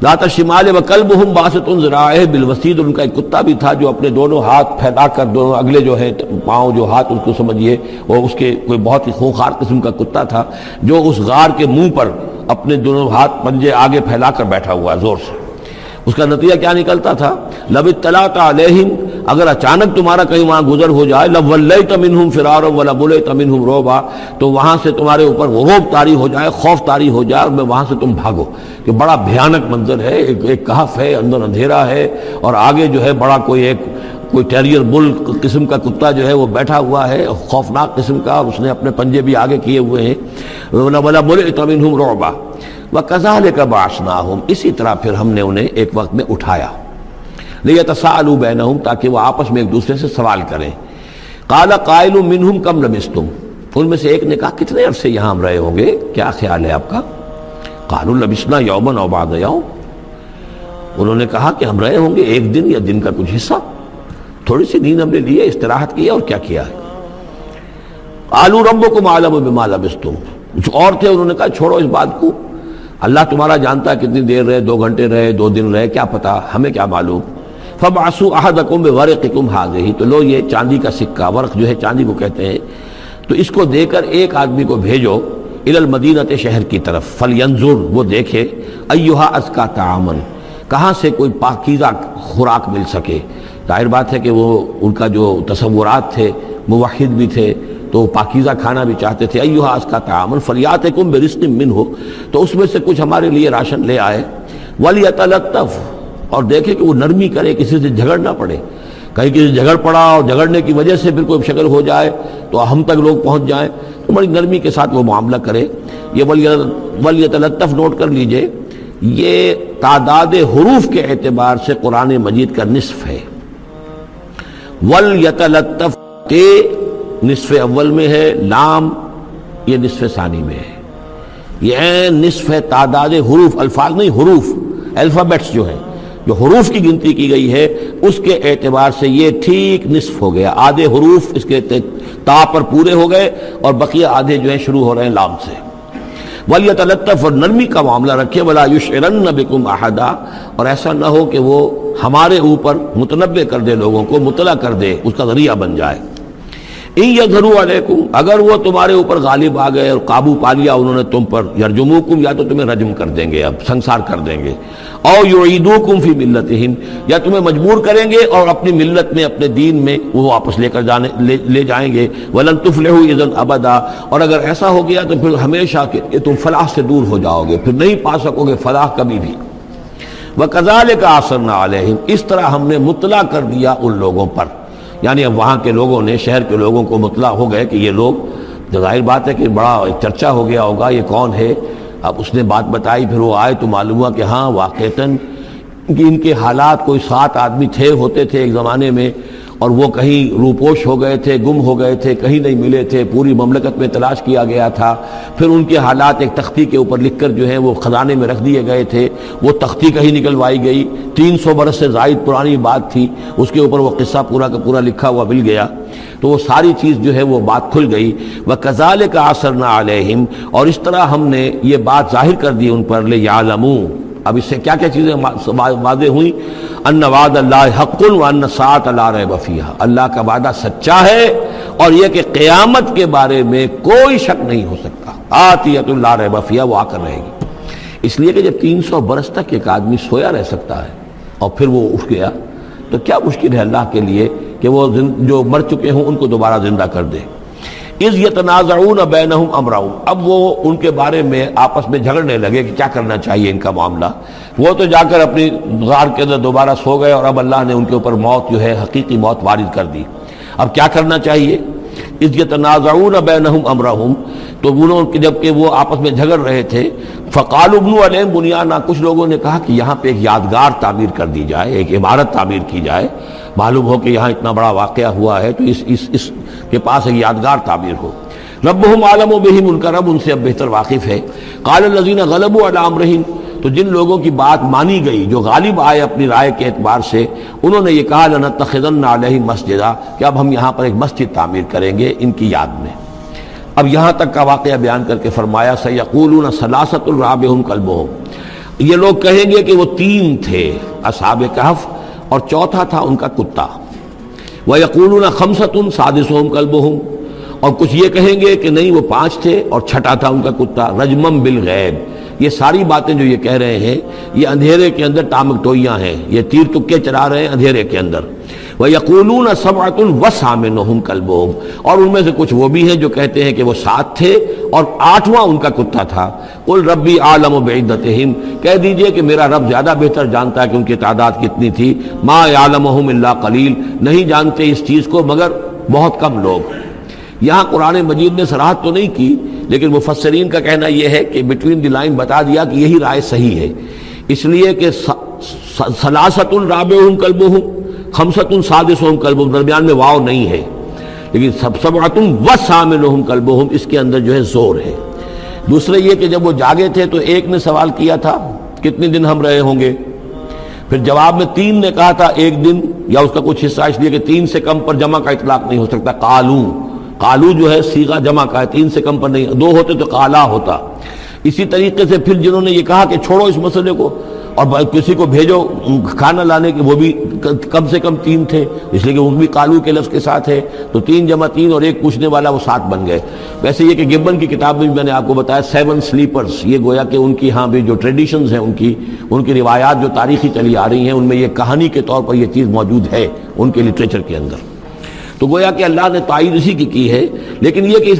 ذات الشمال وکلبہم باسط ذراعہ بالوسید، ان کا ایک کتا بھی تھا جو اپنے دونوں ہاتھ پھیلا کر، دونوں اگلے جو ہے پاؤں جو ہاتھ، اس کو سمجھیے وہ اس کے کوئی بہت ہی خونخوار قسم کا کتا تھا جو اس غار کے منہ پر اپنے دونوں ہاتھ پنجے آگے پھیلا کر بیٹھا ہوا زور سے۔ اس کا نتیجہ کیا نکلتا تھا؟ لو اطلعت علیہم، اگر اچانک تمہارا کہیں وہاں گزر ہو جائے، لولیت منہم فرارا ولملیت منہم رعبا، تو وہاں سے تمہارے اوپر رعب طاری ہو جائے، خوف طاری ہو جائے، اور وہاں سے تم بھاگو، کہ بڑا بھیانک منظر ہے، ایک کہف ہے، اندر اندھیرا ہے، اور آگے جو ہے بڑا کوئی ٹیریئر بل قسم کا کتا جو ہے وہ بیٹھا ہوا ہے، خوفناک قسم کا، اور اس نے اپنے پنجے بھی آگے کیے ہوئے ہیں، وَلَمُلِئْتَ مِنْهُمْ رُعْبًا وَكَذَلِكَ بَعَثْنَاهُمْ، اسی طرح پھر ہم نے انہیں ایک وقت میں اٹھایا، لِيَتَسَاءَلُوا بَيْنَهُمْ، تاکہ وہ آپس میں ایک دوسرے سے سوال کریں۔ قَالَ قَائِلٌ مِّنْهُمْ كَمْ لَبِثْتُمْ، ان میں سے ایک نے کہا کتنے عرصے یہاں ہم رہے ہوں گے، کیا خیال ہے آپ کا؟ قَالُوا لَبِثْنَا يَوْمًا أَوْ بَعْضَ يَوْمٍ، انہوں نے کہا کہ ہم رہے ہوں گے ایک دن یا دن کا کچھ حصہ، تھوڑی سی نیند ہم نے لی ہے، استراحت کی ہے، اور کیا کیا ہے۔ قَالُوا رَبُّكُمْ أَعْلَمُ بِمَا لَبِثْتُمْ، کچھ اور تھے، انہوں نے کہا چھوڑو اس بات کو، اللہ تمہارا جانتا ہے کتنی دیر رہے، 2 گھنٹے رہے، 2 دن رہے، کیا پتا، ہمیں کیا معلوم۔ فَبْعَثُوا أَحَدَكُمْ بِوَرِقِكُمْ هَٰذِهِ، تو لو یہ چاندی کا سکہ، ورق جو ہے چاندی کو کہتے ہیں، تو اس کو دے کر ایک آدمی کو بھیجو الی المدینہ، شہر کی طرف، فَلْيَنظُرْ، وہ دیکھے، أَيُّهَا أَزْكَىٰ طَعَامًا، کہاں سے کوئی پاکیزہ خوراک مل سکے۔ ظاہر بات ہے کہ وہ ان کا جو تصورات تھے، موحد بھی تھے تو پاکیزہ کھانا بھی چاہتے تھے۔ أَيُّهَا أَزْكَىٰ طَعَامًا فَلْيَأْتِكُمْ بِرِزْقٍ مِّنْهُ، تو اس میں سے کچھ ہمارے لیے راشن لے آئے، وَلْيَتَلَطَّفْ، اور دیکھے کہ وہ نرمی کرے، کسی سے جھگڑ نہ پڑے، کہیں کسی جھگڑ پڑا اور جھگڑنے کی وجہ سے پھر کوئی شکل ہو جائے تو ہم تک لوگ پہنچ جائیں، تو بڑی نرمی کے ساتھ وہ معاملہ کرے۔ یہ وَلْيَتَلَطَّفْ نوٹ کر لیجئے، یہ تعداد حروف کے اعتبار سے قرآن مجید کا نصف ہے۔ وَلْيَتَلَطَّفْ، تے نصف اول میں ہے، لام یہ نصف ثانی میں ہے، یہ نصف ہے تعداد حروف، الفاظ نہیں، حروف، الفابیٹس جو ہیں، جو حروف کی گنتی کی گئی ہے اس کے اعتبار سے یہ ٹھیک نصف ہو گیا۔ آدھے حروف اس کے تا پر پورے ہو گئے اور بقیہ آدھے جو ہیں شروع ہو رہے ہیں لام سے۔ وَلْيَتَلَطَّفْ، اور نرمی کا معاملہ رکھے، وَلَا يُشْعِرَنَّ بِكُمْ أَحَدًا، اور ایسا نہ ہو کہ وہ ہمارے اوپر متنبع کر دے، لوگوں کو مطلع کر دے، اس کا ذریعہ بن جائے۔ إِن يَظْهَرُوا عَلَيْكُمْ، اگر وہ تمہارے اوپر غالب آ گئے اور قابو پا لیا انہوں نے تم پر، يَرْجُمُوكُمْ، یا تو تمہیں رجم کر دیں گے، اب سنسار کر دیں گے، أَوْ يُعِيدُوكُمْ فِي مِلَّتِهِمْ، یا تمہیں مجبور کریں گے اور اپنی ملت میں، اپنے دین میں وہ واپس لے جائیں گے۔ وَلَن تُفْلِحُوا إِذًا أَبَدًا، اور اگر ایسا ہو گیا تو پھر ہمیشہ کہ تم فلاح سے دور ہو جاؤ گے، پھر نہیں پا سکو گے فلاح کبھی بھی۔ وَكَذَلِكَ أَعْثَرْنَا عَلَيْهِمْ، اس طرح ہم نے مطلع کر دیا ان لوگوں پر، یعنی اب وہاں کے لوگوں نے، شہر کے لوگوں کو مطلع ہو گئے کہ یہ لوگ، ظاہر بات ہے کہ بڑا ایک چرچا ہو گیا ہوگا یہ کون ہے۔ اب اس نے بات بتائی، پھر وہ آئے تو معلوم ہوا کہ ہاں واقعتاً کہ ان کے حالات، کوئی 7 آدمی ہوتے تھے ایک زمانے میں، اور وہ کہیں روپوش ہو گئے تھے، گم ہو گئے تھے، کہیں نہیں ملے تھے، پوری مملکت میں تلاش کیا گیا تھا، پھر ان کے حالات ایک تختی کے اوپر لکھ کر جو ہے وہ خزانے میں رکھ دیے گئے تھے، وہ تختی کہیں نکلوائی گئی، 300 برس سے زائد پرانی بات تھی، اس کے اوپر وہ قصہ پورا کا پورا لکھا ہوا مل گیا، تو وہ ساری چیز جو ہے وہ بات کھل گئی۔ وَكَذَلِكَ أَعْثَرْنَا عَلَيْهِمْ، اور اس طرح ہم نے یہ بات ظاہر کر دی ان پر، لِيَعْلَمُوا، اب اس سے کیا کیا چیزیں واضح ہوئیں، ان وعد اللہ حق وان الساعۃ لا ریب فیہا، اللہ کا وعدہ سچا ہے اور یہ کہ قیامت کے بارے میں کوئی شک نہیں ہو سکتا، آتیۃ لا ریب فیہا، وہ آ کر رہے گی۔ اس لیے کہ جب 300 برس تک ایک آدمی سویا رہ سکتا ہے اور پھر وہ اٹھ گیا تو کیا مشکل ہے اللہ کے لیے کہ وہ جو مر چکے ہوں ان کو دوبارہ زندہ کر دے۔ اذ یتنازعون بینہم امرہم، اب وہ ان کے بارے میں آپس میں جھگڑنے لگے کہ کیا کرنا چاہیے ان کا معاملہ، وہ تو جا کر اپنی غار کے اندر دوبارہ سو گئے اور اب اللہ نے ان کے اوپر موت جو ہے حقیقی موت وارد کر دی۔ اب کیا کرنا چاہیے، اذ یتنازعون بینہم امرہم، تو انہوں جب کہ وہ آپس میں جھگڑ رہے تھے، فقالوا ابنوا علیہم بنیانا، کچھ لوگوں نے کہا کہ یہاں پہ ایک یادگار تعمیر کر دی جائے، ایک عمارت تعمیر کی جائے، معلوم ہو کہ یہاں اتنا بڑا واقعہ ہوا ہے تو اس کے پاس ایک یادگار تعمیر ہو۔ ربہم عالم بہم، ان کا رب ان سے اب بہتر واقف ہے۔ قال الذین غلبوا علی امرہم، تو جن لوگوں کی بات مانی گئی، جو غالب آئے اپنی رائے کے اعتبار سے، انہوں نے یہ کہا لنتخذن علیہم مسجدا، کہ اب ہم یہاں پر ایک مسجد تعمیر کریں گے ان کی یاد میں۔ اب یہاں تک کا واقعہ بیان کر کے فرمایا سیقولون ثلاثۃ رابعہم کلبہم، یہ لوگ کہیں گے کہ وہ 3 تھے اصحاب کہف اور چوتھا تھا ان کا کتا، وَيَقُولُونَ خَمْسَةٌ سَادِسُهُمْ كَلْبُهُمْ، اور کچھ یہ کہیں گے کہ نہیں وہ 5 تھے اور چھٹا تھا ان کا کتا، رجمم بالغیب، یہ ساری باتیں جو یہ کہہ رہے ہیں یہ اندھیرے کے اندر ٹامک ٹوئیاں ہیں، یہ تیر تکے چلا رہے ہیں اندھیرے کے اندر۔ وَيَقُولُونَ سَبْعَةٌ وَثَامِنُهُمْ كَلْبُهُمْ، اور ان میں سے کچھ وہ بھی ہیں جو کہتے ہیں کہ وہ 7 تھے اور 8واں ان کا کتا تھا۔ قُلْ رَبِّي أَعْلَمُ بِعِدَّتِهِمْ، کہہ دیجئے کہ میرا رب زیادہ بہتر جانتا ہے کہ ان کی تعداد کتنی تھی، مَا يَعْلَمُهُمْ إِلَّا قَلِيلٌ، نہیں جانتے اس چیز کو مگر بہت کم لوگ۔ یہاں قرآن مجید نے صراحت تو نہیں کی، لیکن مفسرین کا کہنا یہ ہے کہ بٹوین دی لائن بتا دیا کہ یہی رائے صحیح ہے، اس لیے کہ ثلاثۃ رابعہم کلبہم، خمسۃ سادسہم کلبہم، درمیان میں واو نہیں ہے، لیکن سبعۃ وثامنہم کلبہم اس کے اندر جو ہے زور ہے۔ دوسرے یہ کہ جب وہ جاگے تھے تو ایک نے سوال کیا تھا کتنے دن ہم رہے ہوں گے، پھر جواب میں 3 نے کہا تھا 1 دن، یا اس کا کچھ حصہ، اس لیے کہ 3 سے کم پر جمع کا اطلاق نہیں ہو سکتا۔ قالو جو ہے صیغہ جمع کا ہے، 3 سے کم پر نہیں، 2 ہوتے تو قالا ہوتا۔ اسی طریقے سے پھر جنہوں نے یہ کہا کہ چھوڑو اس مسئلے کو اور کسی کو بھیجو کھانا لانے کے، وہ بھی کم سے کم 3 تھے، اس لیے کہ وہ بھی قالو کے لفظ کے ساتھ ہے، تو 3 جمع 3 اور ایک پوچھنے والا، وہ 7 بن گئے۔ ویسے یہ کہ گبن کی کتاب میں بھی میں نے آپ کو بتایا 7 سلیپرز، یہ گویا کہ ان کی ہاں بھی جو ٹریڈیشنز ہیں، ان کی روایات جو تاریخی چلی آ رہی ہیں، ان میں یہ کہانی کے طور پر یہ چیز موجود ہے ان کے لٹریچر کے اندر۔ تو گویا کہ اللہ نے تائید اسی کی ہے، لیکن یہ کہ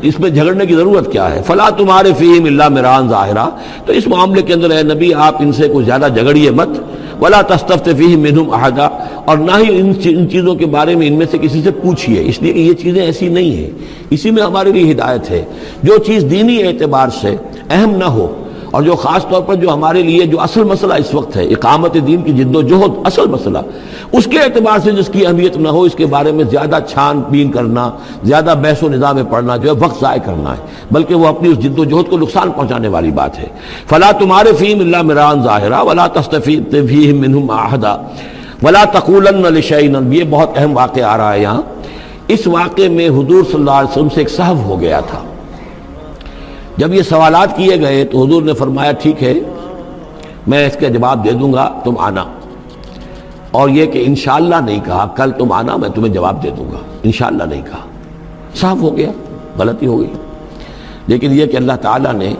اس میں جھگڑنے کی ضرورت کیا ہے؟ فلا تمہارے فیہم الا مران ظاہرا، تو اس معاملے کے اندر اے نبی آپ ان سے کچھ زیادہ جھگڑیے مت، ولا تستفت فیہم منہم احدا، اور نہ ہی ان چیزوں کے بارے میں ان میں سے کسی سے پوچھیے، اس لیے کہ یہ چیزیں ایسی نہیں ہیں، اسی میں ہمارے لیے ہدایت ہے۔ جو چیز دینی اعتبار سے اہم نہ ہو، اور جو خاص طور پر جو ہمارے لیے جو اصل مسئلہ اس وقت ہے، اقامت دین کی جد و جہد اصل مسئلہ، اس کے اعتبار سے جس کی اہمیت نہ ہو، اس کے بارے میں زیادہ چھان بین کرنا، زیادہ بحث و نظام میں پڑھنا جو ہے وقت ضائع کرنا ہے، بلکہ وہ اپنی اس جد و جہد کو نقصان پہنچانے والی بات ہے۔ فلا تمہارے فیہم الا مران ظاہرا ولا تستفت فیہم منہم احدا ولا تقولن لشیء، یہ بہت اہم واقعہ آ رہا ہے یہاں۔ اس واقعے میں حضور صلی اللہ علیہ وسلم سے ایک سہو ہو گیا تھا۔ جب یہ سوالات کیے گئے تو حضور نے فرمایا ٹھیک ہے میں اس کا جواب دے دوں گا، تم آنا، اور یہ کہ انشاءاللہ نہیں کہا، کل تم آنا میں تمہیں جواب دے دوں گا، انشاءاللہ نہیں کہا، صاف ہو گیا، غلطی ہو گئی۔ لیکن یہ کہ اللہ تعالیٰ نے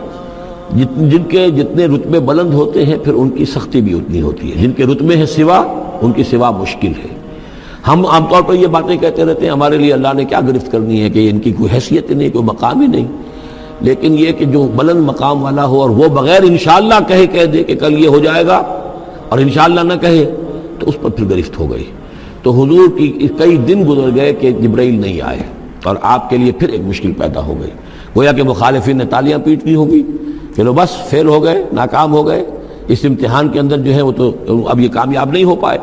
جن کے جتنے رتبے بلند ہوتے ہیں پھر ان کی سختی بھی اتنی ہوتی ہے، جن کے رتبے ہیں سوا ان کی سوا مشکل ہے۔ ہم عام طور پر یہ باتیں کہتے رہتے ہیں ہمارے لیے اللہ نے کیا گرفت کرنی ہے کہ ان کی کوئی حیثیت نہیں، کوئی مقام ہی نہیں، لیکن یہ کہ جو بلند مقام والا ہو اور وہ بغیر انشاءاللہ کہہ دے کہ کل یہ ہو جائے گا اور انشاءاللہ نہ کہے تو اس پر پھر گرفت ہو گئی۔ تو حضور کی کئی دن گزر گئے کہ جبرائیل نہیں آئے، اور آپ کے لیے پھر ایک مشکل پیدا ہو گئی، گویا کہ مخالفین نے تالیاں پیٹ دی ہوگی کہ لو بس فیل ہو گئے، ناکام ہو گئے اس امتحان کے اندر، جو ہے وہ تو اب یہ کامیاب نہیں ہو پائے۔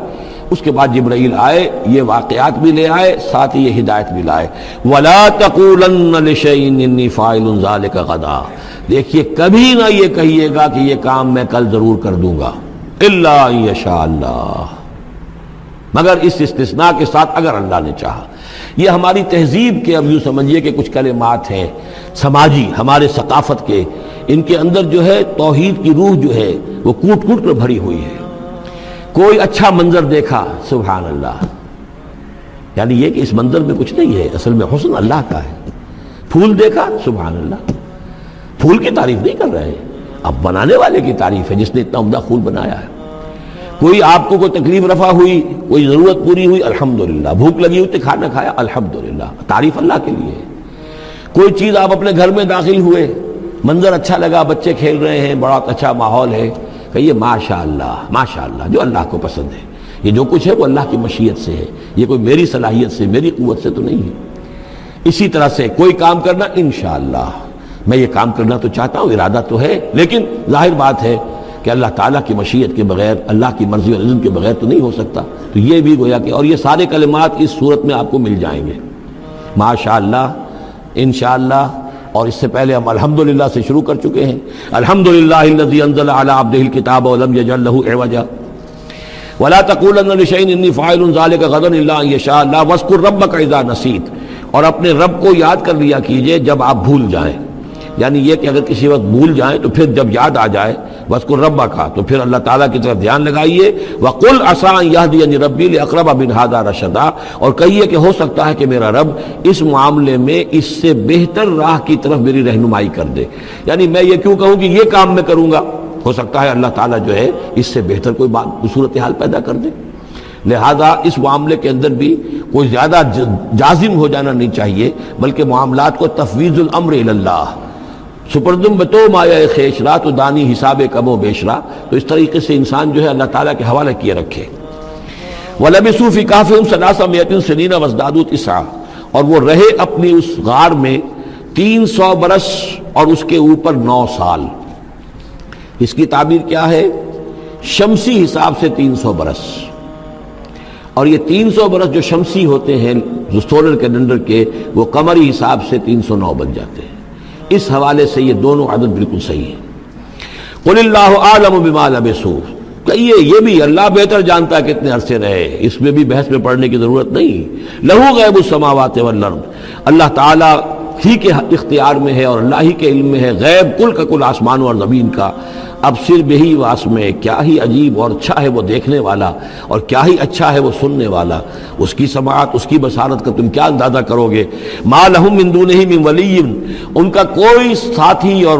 اس کے بعد جبرائیل آئے، یہ واقعات بھی لے آئے، ساتھ ہی یہ ہدایت بھی لائے۔ وَلَا تَقُولَنَّ لِشَيْءٍ إِنِّي فَاعِلٌ ذَلِكَ غَدًا، دیکھیے کبھی نہ یہ کہیے گا کہ یہ کام میں کل ضرور کر دوں گا، إِلَّا أَن يَشَاءَ اللَّهُ، مگر اس استثناء کے ساتھ اگر اللہ نے چاہا۔ یہ ہماری تہذیب کے، اب یوں سمجھیے کہ کچھ کلمات ہیں سماجی، ہمارے ثقافت کے، ان کے اندر جو ہے توحید کی روح جو ہے وہ کوٹ کوٹ کر بھری ہوئی ہے۔ کوئی اچھا منظر دیکھا، سبحان اللہ، یعنی یہ کہ اس منظر میں کچھ نہیں ہے، اصل میں حسن اللہ کا ہے۔ پھول دیکھا، سبحان اللہ، پھول کی تعریف نہیں کر رہے، اب بنانے والے کی تعریف ہے جس نے اتنا عمدہ پھول بنایا ہے۔ کوئی آپ کو کوئی تکلیف رفع ہوئی، کوئی ضرورت پوری ہوئی، الحمدللہ، بھوک لگی ہوئی تو کھانا کھایا، الحمدللہ، تعریف اللہ کے لیے ہے۔ کوئی چیز آپ اپنے گھر میں داخل ہوئے، منظر اچھا لگا، بچے کھیل رہے ہیں، بڑا اچھا ماحول ہے، کہیے ماشاءاللہ ماشاءاللہ، جو اللہ کو پسند ہے۔ یہ جو کچھ ہے وہ اللہ کی مشیت سے ہے، یہ کوئی میری صلاحیت سے، میری قوت سے تو نہیں ہے۔ اسی طرح سے کوئی کام کرنا، انشاءاللہ میں یہ کام کرنا تو چاہتا ہوں، ارادہ تو ہے، لیکن ظاہر بات ہے کہ اللہ تعالیٰ کی مشیت کے بغیر، اللہ کی مرضی اور اذن کے بغیر تو نہیں ہو سکتا۔ تو یہ بھی گویا کہ، اور یہ سارے کلمات اس صورت میں آپ کو مل جائیں گے، ماشاءاللہ، انشاءاللہ، اور اس سے پہلے ہم الحمدللہ سے شروع کر چکے ہیں۔ الحمدللہ الذی انزل علی عبدہ الکتاب ولم یجعل لہ عوجا ولا تقولن لشیء انی فاعل ذلک غدا الا ان یشاء اللہ واذکر ربک اذا نسیت، اور اپنے رب کو یاد کر لیا کیجئے جب آپ بھول جائیں، یعنی یہ کہ اگر کسی وقت بھول جائیں تو پھر جب یاد آ جائے وَاذْكُرْ رَبَّكَ، تو پھر اللہ تعالیٰ کی طرف دھیان لگائیے۔ وَقُلْ عَسَىٰ أَن يَهْدِيَنِ رَبِّي لِأَقْرَبَ مِنْ هَٰذَا رَشَدًا، اور کہیے کہ ہو سکتا ہے کہ میرا رب اس معاملے میں اس سے بہتر راہ کی طرف میری رہنمائی کر دے، یعنی میں یہ کیوں کہوں کہ یہ کام میں کروں گا، ہو سکتا ہے اللہ تعالیٰ جو ہے اس سے بہتر کوئی صورتحال پیدا کر دے۔ لہذا اس معاملے کے اندر بھی کوئی زیادہ جازم ہو جانا نہیں چاہیے، بلکہ معاملات کو تفویض الامر الی اللہ، سپردم بتو مایا خیشرا تو دانی حساب کم و بیشرا، تو اس طریقے سے انسان جو ہے اللہ تعالیٰ کے حوالے کیے رکھے۔ وَلَبِثُوا فِي كَهْفِهِمْ ثَلَاثَ مِائَةٍ سِنِينَ وَازْدَادُوا تِسْعًا، اور وہ رہے اپنی اس غار میں 300 برس اور اس کے اوپر 9 سال۔ اس کی تعبیر کیا ہے؟ شمسی حساب سے 300 برس، اور یہ 300 برس جو شمسی ہوتے ہیں جو سولر کیلنڈر کے، وہ قمری حساب سے 309 بن جاتے ہیں۔ اس حوالے سے یہ دونوں عدد بالکل صحیح ہے۔ قُلِ اللَّهُ أَعْلَمُ بِمَا لَبِثُوا، کہیے یہ بھی اللہ بہتر جانتا ہے کتنے عرصے رہے، اس میں بھی بحث میں پڑھنے کی ضرورت نہیں۔ لَهُ غَيْبُ السَّمَاوَاتِ وَالْأَرْضِ، اللہ تعالیٰ ہی کے اختیار میں ہے اور اللہ ہی کے علم میں ہے غیب کل کا کل آسمانوں اور زمین کا، اب صرف بہی واس میں کیا ہی عجیب اور اچھا ہے وہ دیکھنے والا، اور کیا ہی اچھا ہے وہ سننے والا، اس کی سماعت اس کی بصارت کا تم کیا اندازہ کرو گے۔ ما لہم من دونہ من ولی، ان کا کوئی ساتھی اور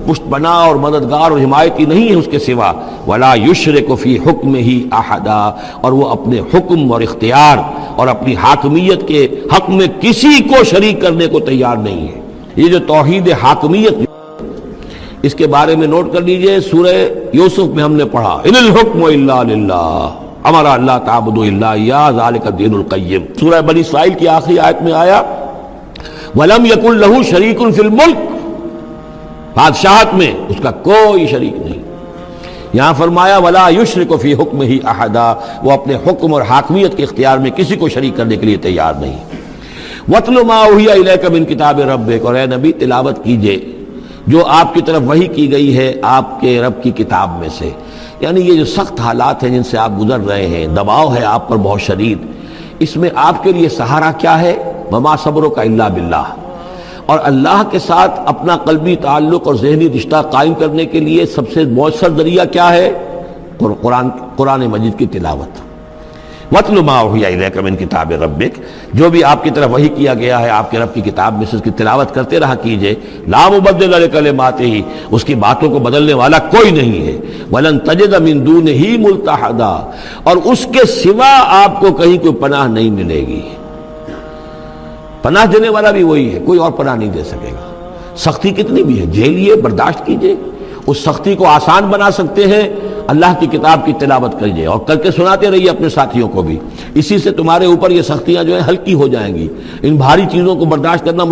پشت بنا اور مددگار اور حمایتی نہیں ہے اس کے سوا، ولا یشرک فی حکمہ احدا، اور وہ اپنے حکم اور اختیار اور اپنی حاکمیت کے حق میں کسی کو شریک کرنے کو تیار نہیں ہے۔ یہ جو توحید حاکمیت، اس کے بارے میں نوٹ کر لیجئے، سورہ یوسف میں ہم نے پڑھا ان الحکم الا للہ امر اللہ تعبدوا الا ایاہ ذالک الدین القیم۔ سورہ بنی اسرائیل کی آخری آیت میں آیا ولم یکن لہ شریک فی الملک، بادشاہت میں اس کا کوئی شریک نہیں۔ یہاں فرمایا ولا یشرک فی حکمہ احدا، وہ اپنے حکم اور حاکمیت کے اختیار میں کسی کو شریک کرنے کے لیے تیار نہیں۔ وَاتْلُ مَا أُوحِیَ إِلَیْکَ مِن کتاب ربک، اور اے نبی تلاوت کیجئے جو آپ کی طرف وحی کی گئی ہے آپ کے رب کی کتاب میں سے۔ یعنی یہ جو سخت حالات ہیں جن سے آپ گزر رہے ہیں، دباؤ ہے آپ پر بہت شدید، اس میں آپ کے لیے سہارا کیا ہے؟ وَمَا صَبْرُکَ إِلَّا بِاللَّہ، اور اللہ کے ساتھ اپنا قلبی تعلق اور ذہنی رشتہ قائم کرنے کے لیے سب سے مؤثر ذریعہ کیا ہے؟ قرآن مجید کی تلاوت۔ وَاتْلُ مَا أُوحِیَ إِلَیْکَ مِن کتاب ربک، جو بھی آپ کی طرف وحی کیا گیا ہے آپ کے رب کی کتاب میں سے، اس کی تلاوت کرتے رہا کیجئے۔ لا مبدل لکلماتہ، اس کی باتوں کو بدلنے والا کوئی نہیں ہے۔ وَلَن تَجِدَ مِن دُونِہ مُلْتَحَدًا، اور اس کے سوا آپ کو کہیں کوئی پناہ نہیں ملے گی۔ پناہ دینے والا بھی وہی ہے، کوئی اور پناہ نہیں دے سکے گا۔ سختی کتنی بھی ہے جھیلیے، برداشت کیجئے، اس سختی کو آسان بنا سکتے ہیں اللہ کی کتاب کی تلاوت کریے اور کر کے سناتے رہیے اپنے ساتھیوں کو بھی، اسی سے تمہارے اوپر یہ سختیاں جو ہیں ہلکی ہو جائیں گی، ان بھاری چیزوں کو برداشت کرنا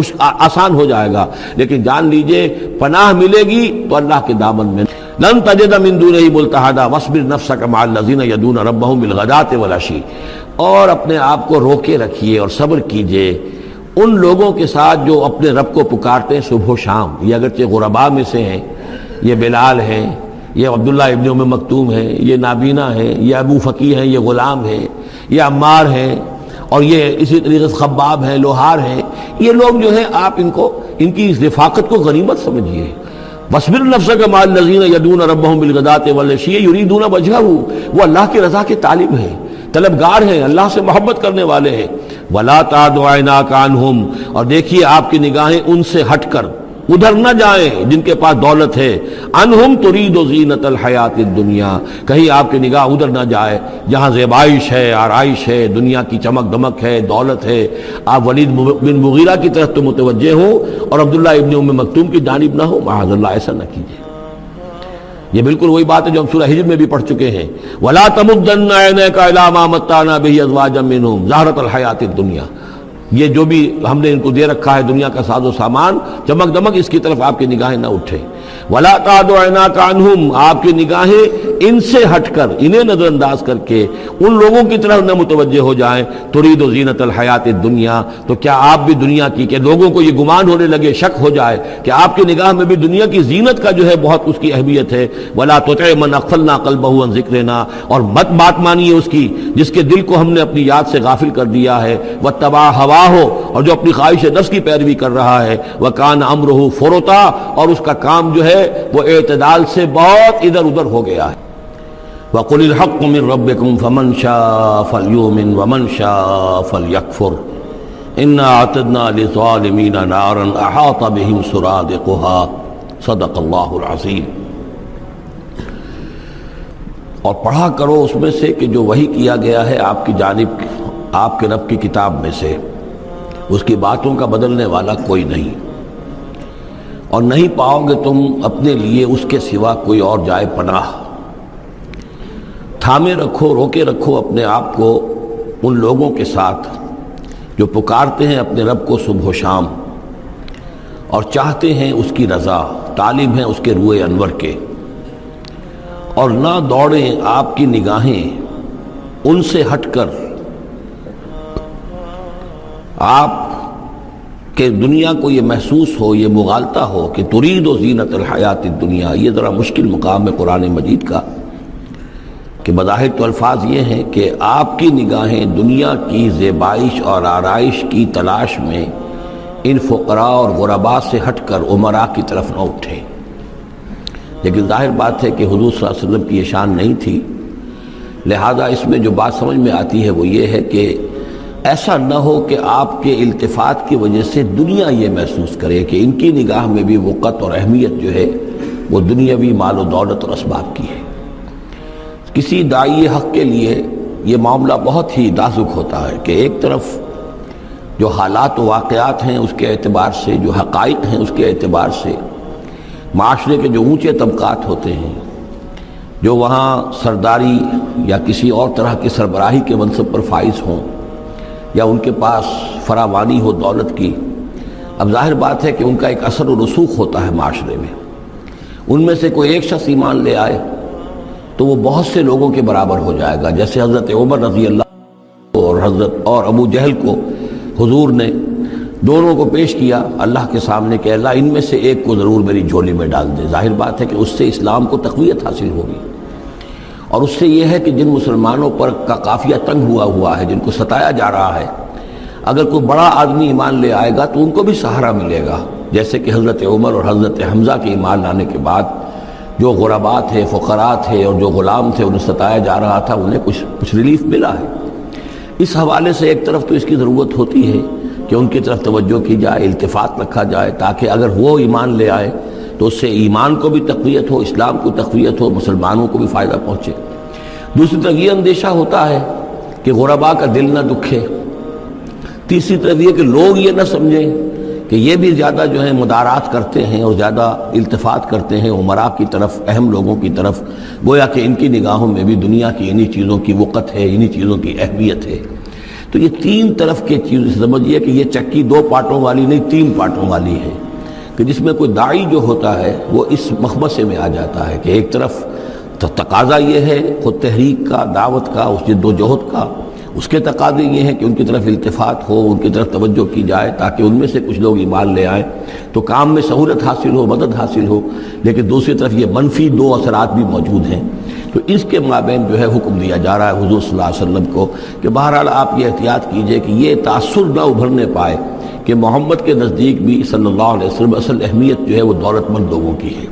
آسان ہو جائے گا۔ لیکن جان لیجئے پناہ ملے گی تو اللہ کے دامن میں۔ لن تجد من دونہ ملتحدا واصبر نفسک مع الذین یدعون ربهم بالغداۃ والعشی، اور اپنے آپ کو روکے رکھیے اور صبر کیجئے ان لوگوں کے ساتھ جو اپنے رب کو پکارتے ہیں صبح و شام۔ یہ اگرچہ غرباء میں سے ہیں، یہ بلال ہیں، یہ عبداللہ ابن ام مکتوم ہیں، یہ نابینا ہیں، یہ ابو فقی ہیں، یہ غلام ہیں، یہ عمار ہیں، اور یہ اسی طریقے سے خباب ہیں، لوہار ہیں۔ یہ لوگ جو ہیں آپ ان کی اس رفاقت کو غنیمت سمجھیے۔ وَاصْبِرْ نَفْسَكَ مَعَ الَّذِينَ يَدْعُونَ رَبَّهُم بِالْغَدَاةِ وَالْعَشِيِّ يُرِيدُونَ وَجْهَهُ، وہ اللہ کی رضا کے طالب ہیں، طلبگار ہیں، اللہ سے محبت کرنے والے ہیں۔ وَلَا تَعْدُ عَيْنَاكَ عَنْهُمْ، اور دیکھیے آپ کی نگاہیں ان سے ہٹ کر ادھر نہ جائیں جن کے پاس دولت ہے۔ انہم ترید زینت الحیات الدنیا، کہیں آپ کی نگاہ ادھر نہ جائے جہاں زیبائش ہے، آرائش ہے، دنیا کی چمک دمک ہے، دولت ہے۔ آپ ولید بن مغیرہ کی طرف تو متوجہ ہوں اور عبداللہ ابن ام مکتوم کی جانب نہ ہو، معاذ اللہ ایسا نہ کیجیے۔ یہ بالکل وہی بات ہے جو ہم سورہ ہجر میں بھی پڑھ چکے ہیں، وَلَا تَمُدَّنَّ عَيْنَيْكَ إِلَىٰ مَا مَتَّعْنَا بِهِ أَزْوَاجًا مِّنْهُمْ زَهْرَةَ الْحَيَاةِ الدُّنْيَا، یہ جو بھی ہم نے ان کو دے رکھا ہے دنیا کا ساز و سامان، چمک دمک، اس کی طرف آپ کی نگاہیں نہ اٹھے۔ وَلَا تَعْدُ عَيْنَاكَ عَنْهُمْ، آپ کی نگاہیں ان سے ہٹ کر، انہیں نظر انداز کر کے ان لوگوں کی طرف نہ متوجہ ہو جائیں۔ ترید زینت الحیات الدنیا، تو کیا آپ بھی دنیا کی، کہ لوگوں کو یہ گمان ہونے لگے، شک ہو جائے کہ آپ کی نگاہ میں بھی دنیا کی زینت کا جو ہے بہت اس کی اہمیت ہے۔ وَلَا تُطِعْ مَنْ أَغْفَلْنَا قَلْبَهُ عَنْ ذِكْرِنَا، اور مت بات مانیے اس کی جس کے دل کو ہم نے اپنی یاد سے غافل کر دیا ہے۔ وَاتَّبَعَ هَوَاهُ، اور جو اپنی خواہش نفس کی پیروی کر رہا ہے۔ وَكَانَ أَمْرُهُ فُرُطًا، اور اس کا کام جو ہے وہ اعتدال سے بہت ادھر ادھر ہو گیا ہے۔ وَقُلِ الْحَقُّ مِن رَبِّكُمْ فَمَنْ شَاءَ فَلْيُؤْمِنْ وَمَنْ شَاءَ فَلْيَكْفُرْ إِنَّا أَعْتَدْنَا لِلظَّالِمِينَ نَارًا أَحَاطَ بِهِمْ سُرَادِقُهَا صدق اللہ العظیم۔ اور پڑھا کرو اس میں سے کہ جو وحی کیا گیا ہے آپ کی جانب آپ کے رب کی کتاب میں سے، اس کی باتوں کا بدلنے والا کوئی نہیں، اور نہیں پاؤ گے تم اپنے لیے اس کے سوا کوئی اور جائے پناہ۔ تھامے رکھو، روکے رکھو اپنے آپ کو ان لوگوں کے ساتھ جو پکارتے ہیں اپنے رب کو صبح و شام اور چاہتے ہیں اس کی رضا، طالب ہیں اس کے روئے انور کے، اور نہ دوڑیں آپ کی نگاہیں ان سے ہٹ کر آپ کہ دنیا کو یہ محسوس ہو، یہ مغالطہ ہو کہ ترید و زینت الحیات الدنیا۔ یہ ذرا مشکل مقام ہے قرآن مجید کا کہ بظاہر تو الفاظ یہ ہیں کہ آپ کی نگاہیں دنیا کی زیبائش اور آرائش کی تلاش میں ان فقراء اور غرباء سے ہٹ کر امراء کی طرف نہ اٹھیں۔ لیکن ظاہر بات ہے کہ حضور صلی اللہ علیہ وسلم کی یہ شان نہیں تھی، لہذا اس میں جو بات سمجھ میں آتی ہے وہ یہ ہے کہ ایسا نہ ہو کہ آپ کے التفات کی وجہ سے دنیا یہ محسوس کرے کہ ان کی نگاہ میں بھی وقت اور اہمیت جو ہے وہ دنیاوی مال و دولت اور اسباب کی ہے۔ کسی داعی حق کے لیے یہ معاملہ بہت ہی نازک ہوتا ہے کہ ایک طرف جو حالات و واقعات ہیں اس کے اعتبار سے، جو حقائق ہیں اس کے اعتبار سے، معاشرے کے جو اونچے طبقات ہوتے ہیں، جو وہاں سرداری یا کسی اور طرح کی سربراہی کے منصب پر فائز ہوں یا ان کے پاس فراوانی ہو دولت کی، اب ظاہر بات ہے کہ ان کا ایک اثر و رسوخ ہوتا ہے معاشرے میں۔ ان میں سے کوئی ایک شخص ایمان لے آئے تو وہ بہت سے لوگوں کے برابر ہو جائے گا، جیسے حضرت عمر رضی اللہ اور ابو جہل کو حضور نے دونوں کو پیش کیا اللہ کے سامنے کہ اللہ ان میں سے ایک کو ضرور میری جھولی میں ڈال دے۔ ظاہر بات ہے کہ اس سے اسلام کو تقویت حاصل ہوگی، اور اس سے یہ ہے کہ جن مسلمانوں پر کا قافیہ تنگ ہوا ہے، جن کو ستایا جا رہا ہے، اگر کوئی بڑا آدمی ایمان لے آئے گا تو ان کو بھی سہارا ملے گا، جیسے کہ حضرت عمر اور حضرت حمزہ کے ایمان لانے کے بعد جو غرباء تھے، فقراء تھے اور جو غلام تھے انہیں ستایا جا رہا تھا، انہیں کچھ ریلیف ملا ہے۔ اس حوالے سے ایک طرف تو اس کی ضرورت ہوتی ہے کہ ان کی طرف توجہ کی جائے، التفات رکھا جائے، تاکہ اگر وہ ایمان لے آئے تو اس سے ایمان کو بھی تقویت ہو، اسلام کو تقویت ہو، مسلمانوں کو بھی فائدہ پہنچے۔ دوسری طرف یہ اندیشہ ہوتا ہے کہ غرباء کا دل نہ دکھے۔ تیسری طرف یہ کہ لوگ یہ نہ سمجھیں کہ یہ بھی زیادہ جو ہے مدارات کرتے ہیں اور زیادہ التفات کرتے ہیں امراء کی طرف، اہم لوگوں کی طرف، گویا کہ ان کی نگاہوں میں بھی دنیا کی انہی چیزوں کی وقت ہے، انہی چیزوں کی اہمیت ہے۔ تو یہ تین طرف کے چیز سمجھیے کہ یہ چکی دو پارٹوں والی نہیں، تین پارٹوں والی ہے، کہ جس میں کوئی داعی جو ہوتا ہے وہ اس مخمصے میں آ جاتا ہے کہ ایک طرف تقاضا یہ ہے خود تحریک کا، دعوت کا، اس جد و جہد کا، اس کے تقاضے یہ ہیں کہ ان کی طرف التفات ہو، ان کی طرف توجہ کی جائے تاکہ ان میں سے کچھ لوگ ایمان لے آئیں تو کام میں سہولت حاصل ہو، مدد حاصل ہو۔ لیکن دوسری طرف یہ منفی دو اثرات بھی موجود ہیں، تو اس کے مابین جو ہے حکم دیا جا رہا ہے حضور صلی اللہ علیہ وسلم کو کہ بہرحال آپ یہ احتیاط کیجئے کہ یہ تاثر نہ ابھرنے پائے کہ محمد کے نزدیک بھی صلی اللہ علیہ وسلم اصل اہمیت جو ہے وہ دولت مند لوگوں کی ہے۔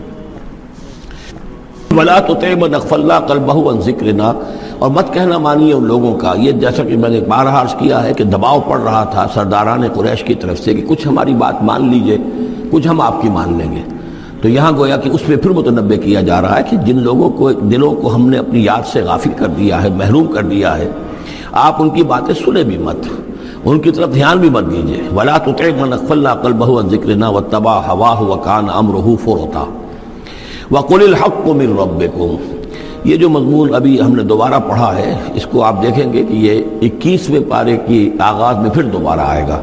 وَلَا تُطِعْ مَنْ أَغْفَلْنَا قَلْبَهُ عَنْ ذِكْرِنَا، اور مت کہنا مانیے ان لوگوں کا، یہ جیسا کہ میں نے بارہا عرض کیا ہے کہ دباؤ پڑ رہا تھا سرداران قریش کی طرف سے کہ کچھ ہماری بات مان لیجئے، کچھ ہم آپ کی مان لیں گے۔ تو یہاں گویا کہ اس میں پھر متنبہ کیا جا رہا ہے کہ جن لوگوں کو دلوں کو ہم نے اپنی یاد سے غافل کر دیا ہے، محروم کر دیا ہے، آپ ان کی باتیں سنیں بھی مت، ان کی طرف دھیان بھی مت دیجئے۔ وَلَا تُطِعْ مَنْ أَغْفَلْنَا قَلْبَهُ عَنْ ذِكْرِنَا وَاتَّبَعَ هَوَاهُ وَكَانَ أَمْرُهُ فُرُطًا وَقُلِ الْحَقُّ مِنْ رَبِّكُمْ۔ یہ جو مضمون ابھی ہم نے دوبارہ پڑھا ہے، اس کو آپ دیکھیں گے کہ یہ 21ویں پارے کی آغاز میں پھر دوبارہ آئے گا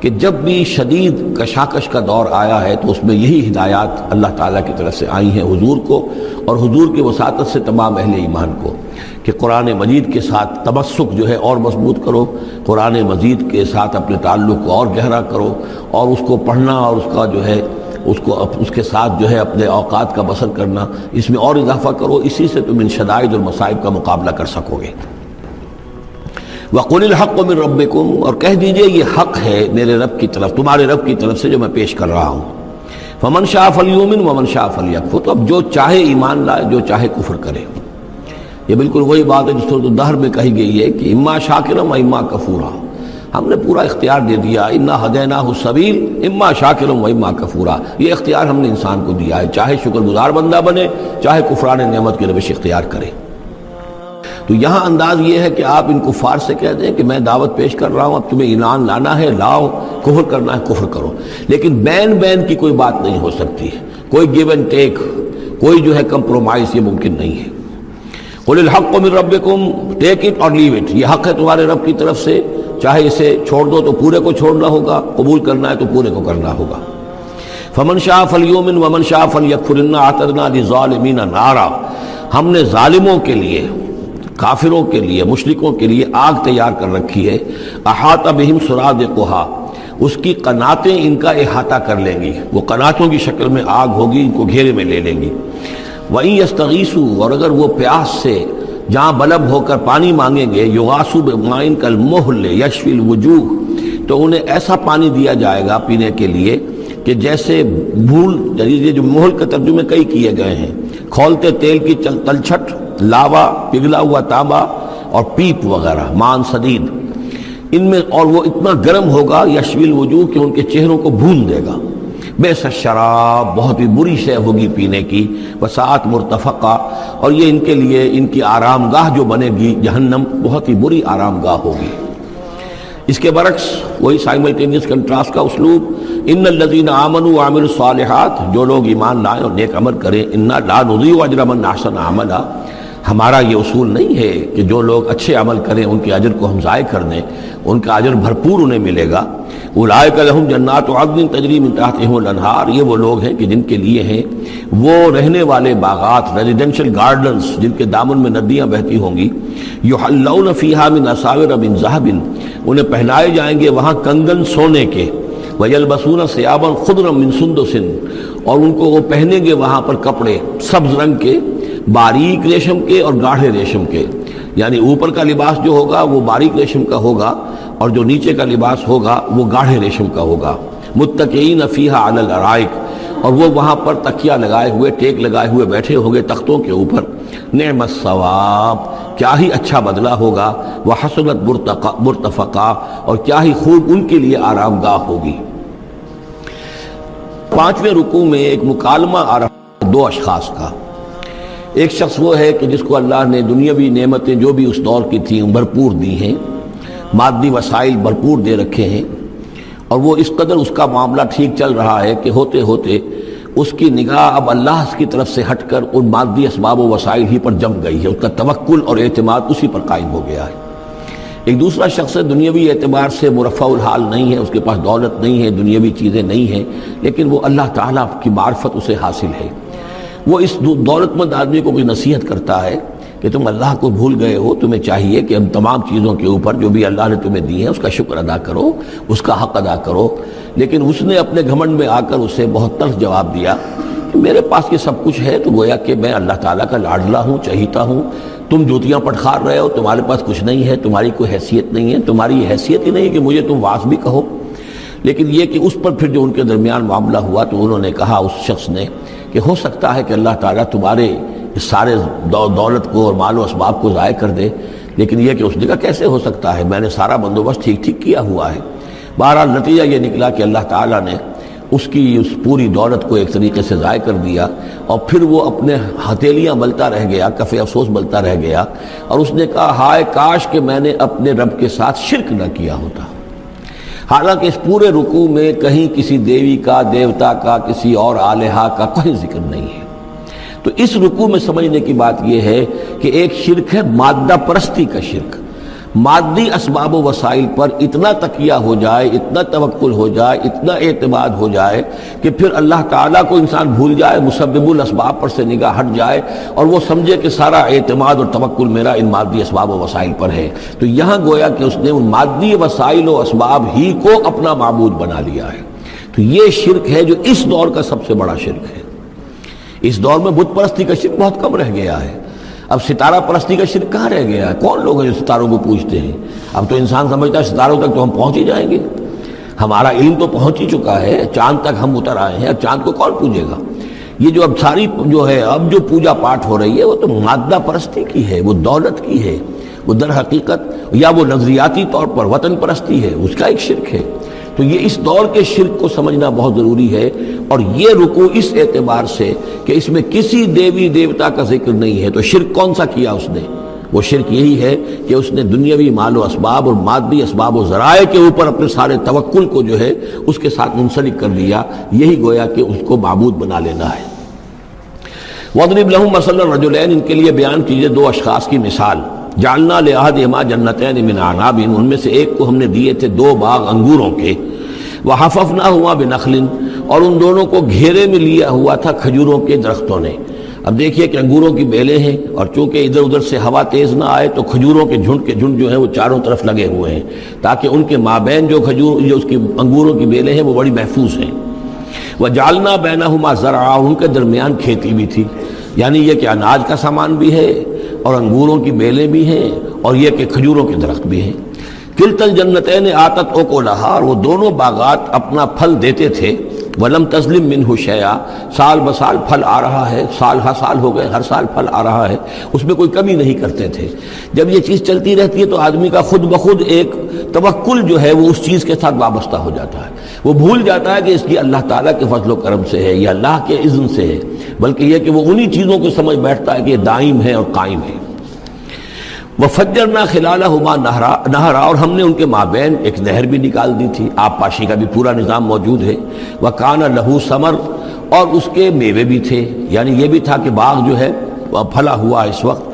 کہ جب بھی شدید کشاکش کا دور آیا ہے تو اس میں یہی ہدایات اللہ تعالیٰ کی طرف سے آئی ہیں حضور کو اور حضور کی وساطت سے تمام اہل ایمان کو کہ قرآن مجید کے ساتھ تمسک جو ہے اور مضبوط کرو، قرآن مجید کے ساتھ اپنے تعلق کو اور گہرا کرو، اور اس کو پڑھنا اور اس کا جو ہے اس کے ساتھ جو ہے اپنے اوقات کا بسر کرنا، اس میں اور اضافہ کرو، اسی سے تم ان شدائد اور مصائب کا مقابلہ کر سکو گے۔ وَقُلِ الْحَقُّ مِنْ رَبِّكُمْ، اور کہہ دیجئے یہ حق ہے میرے رب کی طرف، تمہارے رب کی طرف سے جو میں پیش کر رہا ہوں۔ فَمَنْ شَاءَ فَلْيُؤْمِنْ وَمَنْ شَاءَ فَلْيَكْفُرْ، تو اب جو چاہے ایمان لائے، جو چاہے کفر کرے۔ یہ بالکل وہی بات ہے جو سورۃ الدہر میں کہی گئی ہے کہ اما شاکرا و اما کفورا، ہم نے پورا اختیار دے دیا، انا ہدیناہ السبیل اما شاکرا و اما کفورا، یہ اختیار ہم نے انسان کو دیا ہے، چاہے شکر گزار بندہ بنے، چاہے کفران نعمت کی روش اختیار کرے۔ تو یہاں انداز یہ ہے کہ آپ ان کفار سے کہہ دیں کہ میں دعوت پیش کر رہا ہوں، اب تمہیں ایمان لانا ہے لاؤ، کفر کرنا ہے کفر کرو، لیکن بین کی کوئی بات نہیں ہو سکتی، کوئی گیو اینڈ ٹیک، کوئی جو ہے کمپرومائز، یہ ممکن نہیں ہے۔ قُلِ الْحَقُّ مِنْ رَبِّكُمْ، ٹیک اٹ اور لیو اٹ، یہ حق ہے تمہارے رب کی طرف سے، چاہے اسے چھوڑ دو تو پورے کو چھوڑنا ہوگا، قبول کرنا ہے تو پورے کو کرنا ہوگا۔ فَمَنْ شَاءَ فَلْيُؤْمِنْ وَمَنْ شَاءَ فَلْيَكْفُرْ إِنَّا أَعْتَدْنَا لِلظَّالِمِينَ نَارًا، ہم نے ظالموں کے لیے، کافروں کے لیے، مشرکوں کے لیے آگ تیار کر رکھی ہے، احاطہ بہم سرادقها، اس کی قناتیں ان کا احاطہ کر لیں گی، وہ قناتوں کی شکل میں آگ ہوگی، ان کو گھیرے میں لے لیں گی۔ وَإِن يَسْتَغِيثُوا، اور اگر وہ پیاس سے جہاں بلب ہو کر پانی مانگیں گے، یغاثوا بماء کالمہل یشفی الوجوہ، تو انہیں ایسا پانی دیا جائے گا پینے کے لیے کہ جیسے بھول، یہ جو مہل کے ترجمے کئی کیے گئے ہیں، کھولتے تیل کی تلچھٹ، لاوا، پگھلا ہوا تانبا اور پیپ وغیرہ، مان سدید، ان میں، اور وہ اتنا گرم ہوگا یشوی الوجوہ کہ ان کے چہروں کو بھون دے گا۔ بیس الشراب، بہت ہی بری شے ہوگی پینے کی، وساعت مرتفقہ، اور یہ ان کے لیے ان کی آرام گاہ جو بنے گی جہنم، بہت ہی بری آرام گاہ ہوگی۔ اس کے برعکس وہی سائملٹینیس کنٹراسٹ کا اسلوب، ان الذین آمنوا وعملوا الصالحات، جو لوگ ایمان لائیں اور نیک عمل کریں، انا لا نضیع اجر من احسن عملا، ہمارا یہ اصول نہیں ہے کہ جو لوگ اچھے عمل کریں ان کے اجر کو ہم ضائع کر دیں، ان کا اجر بھرپور انہیں ملے گا۔ اولئک لہم جنات عدن تجری من تحتہم الانہار، یہ وہ لوگ ہیں کہ جن کے لیے ہیں وہ رہنے والے باغات، ریزیڈینشل گارڈنز، جن کے دامن میں ندیاں بہتی ہوں گی، یحلون فیہا من اساور من ذہب، انہیں پہنائے جائیں گے وہاں کنگن سونے کے، وَيَلْبَسُونَ ثِيَابًا خُضْرًا مِّن سُنْدُسٍ، اور ان کو وہ پہنیں گے وہاں پر کپڑے سبز رنگ کے، باریک ریشم کے اور گاڑھے ریشم کے، یعنی اوپر کا لباس جو ہوگا وہ باریک ریشم کا ہوگا اور جو نیچے کا لباس ہوگا وہ گاڑھے ریشم کا ہوگا۔ متکئین فیہا علی الارائک، اور وہ وہاں پر تکیہ لگائے ہوئے، ٹیک لگائے ہوئے بیٹھے ہوں گے تختوں کے اوپر۔ نعم الثواب، کیا ہی اچھا بدلہ ہوگا، وحسنت مرتفقہ، اور کیا ہی خوب ان کے لیے آرام گاہ ہوگی۔ پانچویں رکوع میں ایک مکالمہ آ رہا ہے دو اشخاص کا۔ ایک شخص وہ ہے کہ جس کو اللہ نے دنیاوی نعمتیں جو بھی اس دور کی تھیں بھرپور دی ہیں، مادی وسائل بھرپور دے رکھے ہیں، اور وہ اس قدر اس کا معاملہ ٹھیک چل رہا ہے کہ ہوتے ہوتے اس کی نگاہ اب اللہ کی طرف سے ہٹ کر ان مادی اسباب و وسائل ہی پر جم گئی ہے، اس کا توکل اور اعتماد اسی پر قائم ہو گیا ہے۔ ایک دوسرا شخص دنیاوی اعتبار سے مرفع الحال نہیں ہے، اس کے پاس دولت نہیں ہے، دنیاوی چیزیں نہیں ہیں، لیکن وہ اللہ تعالیٰ کی معرفت اسے حاصل ہے۔ وہ اس دولت مند آدمی کو کوئی نصیحت کرتا ہے کہ تم اللہ کو بھول گئے ہو، تمہیں چاہیے کہ ہم تمام چیزوں کے اوپر جو بھی اللہ نے تمہیں دی ہے اس کا شکر ادا کرو، اس کا حق ادا کرو۔ لیکن اس نے اپنے گھمنڈ میں آ کر اسے بہت تلخ جواب دیا کہ میرے پاس یہ سب کچھ ہے، تو گویا کہ میں اللہ تعالیٰ کا لاڈلا ہوں، چہیتا ہوں، تم جوتیاں پٹخار رہے ہو، تمہارے پاس کچھ نہیں ہے، تمہاری کوئی حیثیت نہیں ہے، تمہاری یہ حیثیت ہی نہیں کہ مجھے تم واس بھی کہو۔ لیکن یہ کہ اس پر پھر جو ان کے درمیان معاملہ ہوا تو انہوں نے کہا، اس شخص نے، کہ ہو سکتا ہے کہ اللہ تعالیٰ تمہارے اس سارے دولت کو اور مال و اسباب کو ضائع کر دے، لیکن یہ کہ اس نے کہا کیسے ہو سکتا ہے، میں نے سارا بندوبست ٹھیک کیا ہوا ہے۔ بہرحال نتیجہ یہ نکلا کہ اللہ تعالیٰ نے اس کی اس پوری دولت کو ایک طریقے سے ضائع کر دیا، اور پھر وہ اپنے ہتھیلیاں ملتا رہ گیا، کف افسوس ملتا رہ گیا، اور اس نے کہا ہائے کاش کہ میں نے اپنے رب کے ساتھ شرک نہ کیا ہوتا۔ حالانکہ اس پورے رکوع میں کہیں کسی دیوی کا، دیوتا کا، کسی اور الہہ کا کوئی ذکر نہیں ہے۔ تو اس رکوع میں سمجھنے کی بات یہ ہے کہ ایک شرک ہے مادہ پرستی کا شرک، مادی اسباب و وسائل پر اتنا تکیہ ہو جائے، اتنا توکل ہو جائے، اتنا اعتماد ہو جائے کہ پھر اللہ تعالیٰ کو انسان بھول جائے، مسبب الاسباب پر سے نگاہ ہٹ جائے، اور وہ سمجھے کہ سارا اعتماد اور توکل میرا ان مادی اسباب و وسائل پر ہے۔ تو یہاں گویا کہ اس نے ان مادی وسائل و اسباب ہی کو اپنا معبود بنا لیا ہے۔ تو یہ شرک ہے جو اس دور کا سب سے بڑا شرک ہے۔ اس دور میں بت پرستی کا شرک بہت کم رہ گیا ہے، اب ستارہ پرستی کا شرک کہاں رہ گیا ہے؟ کون لوگ ہیں جو ستاروں کو پوجتے ہیں؟ اب تو انسان سمجھتا ہے ستاروں تک تو ہم پہنچ ہی جائیں گے، ہمارا علم تو پہنچ ہی چکا ہے، چاند تک ہم اتر آئے ہیں، اب چاند کو کون پوجے گا؟ یہ جو اب ساری جو ہے اب جو پوجا پاٹ ہو رہی ہے وہ تو مادہ پرستی کی ہے، وہ دولت کی ہے، وہ در حقیقت یا وہ نظریاتی طور پر وطن پرستی ہے، اس کا ایک شرک ہے۔ تو یہ اس دور کے شرک کو سمجھنا بہت ضروری ہے، اور یہ رکوع اس اعتبار سے کہ اس میں کسی دیوی دیوتا کا ذکر نہیں ہے۔ تو شرک کون سا کیا اس نے؟ وہ شرک یہی ہے کہ اس نے دنیاوی مال و اسباب اور مادی اسباب و ذرائع کے اوپر اپنے سارے توکل کو جو ہے اس کے ساتھ منسلک کر دیا، یہی گویا کہ اس کو معبود بنا لینا ہے۔ وَاضْرِبْ لَهُم مَثَلَ الرَّجُلَيْنِ، ان کے لیے بیان کیجئے دو اشخاص کی مثال۔ جعلنا لأحدهما جنتين من عناب، ان میں سے ایک کو ہم نے دیے تھے دو باغ انگوروں کے، وحففناهما بنخل، اور ان دونوں کو گھیرے میں لیا ہوا تھا کھجوروں کے درختوں نے۔ اب دیکھیے کہ انگوروں کی بیلیں ہیں، اور چونکہ ادھر ادھر سے ہوا تیز نہ آئے تو کھجوروں کے جھنڈ جو ہیں وہ چاروں طرف لگے ہوئے ہیں، تاکہ ان کے مابین جو اس کی انگوروں کی بیلیں ہیں وہ بڑی محفوظ ہیں۔ وجعلنا بینہما زرعا، ان کے درمیان کھیتی بھی تھی، یعنی یہ کہ اناج کا سامان بھی ہے اور انگوروں کی بیلیں بھی ہیں اور یہ کہ کھجوروں کے درخت بھی ہیں۔ کلتل جنتین آتت اکلھا، اور وہ دونوں باغات اپنا پھل دیتے تھے، ولم تظلم منہ شیئا، سال بسال پھل آ رہا ہے، سال ہر سال ہو گئے، ہر سال پھل آ رہا ہے، اس میں کوئی کمی نہیں کرتے تھے۔ جب یہ چیز چلتی رہتی ہے تو آدمی کا خود بخود ایک توکل جو ہے وہ اس چیز کے ساتھ وابستہ ہو جاتا ہے، وہ بھول جاتا ہے کہ اس کی اللہ تعالیٰ کے فضل و کرم سے ہے یا اللہ کے اذن سے ہے، بلکہ یہ کہ وہ انہی چیزوں کو سمجھ بیٹھتا ہے کہ یہ دائم ہے اور قائم ہے۔ وَفَجَّرْنَا خِلَالَهُمَا نَهْرًا، اور ہم نے ان کے مابین ایک نہر بھی نکال دی تھی، آب پاشی کا بھی پورا نظام موجود ہے۔ وَكَانَ لَهُ ثَمَرٌ، اور اس کے میوے بھی تھے، یعنی یہ بھی تھا کہ باغ جو ہے وہ پھلا ہوا اس وقت۔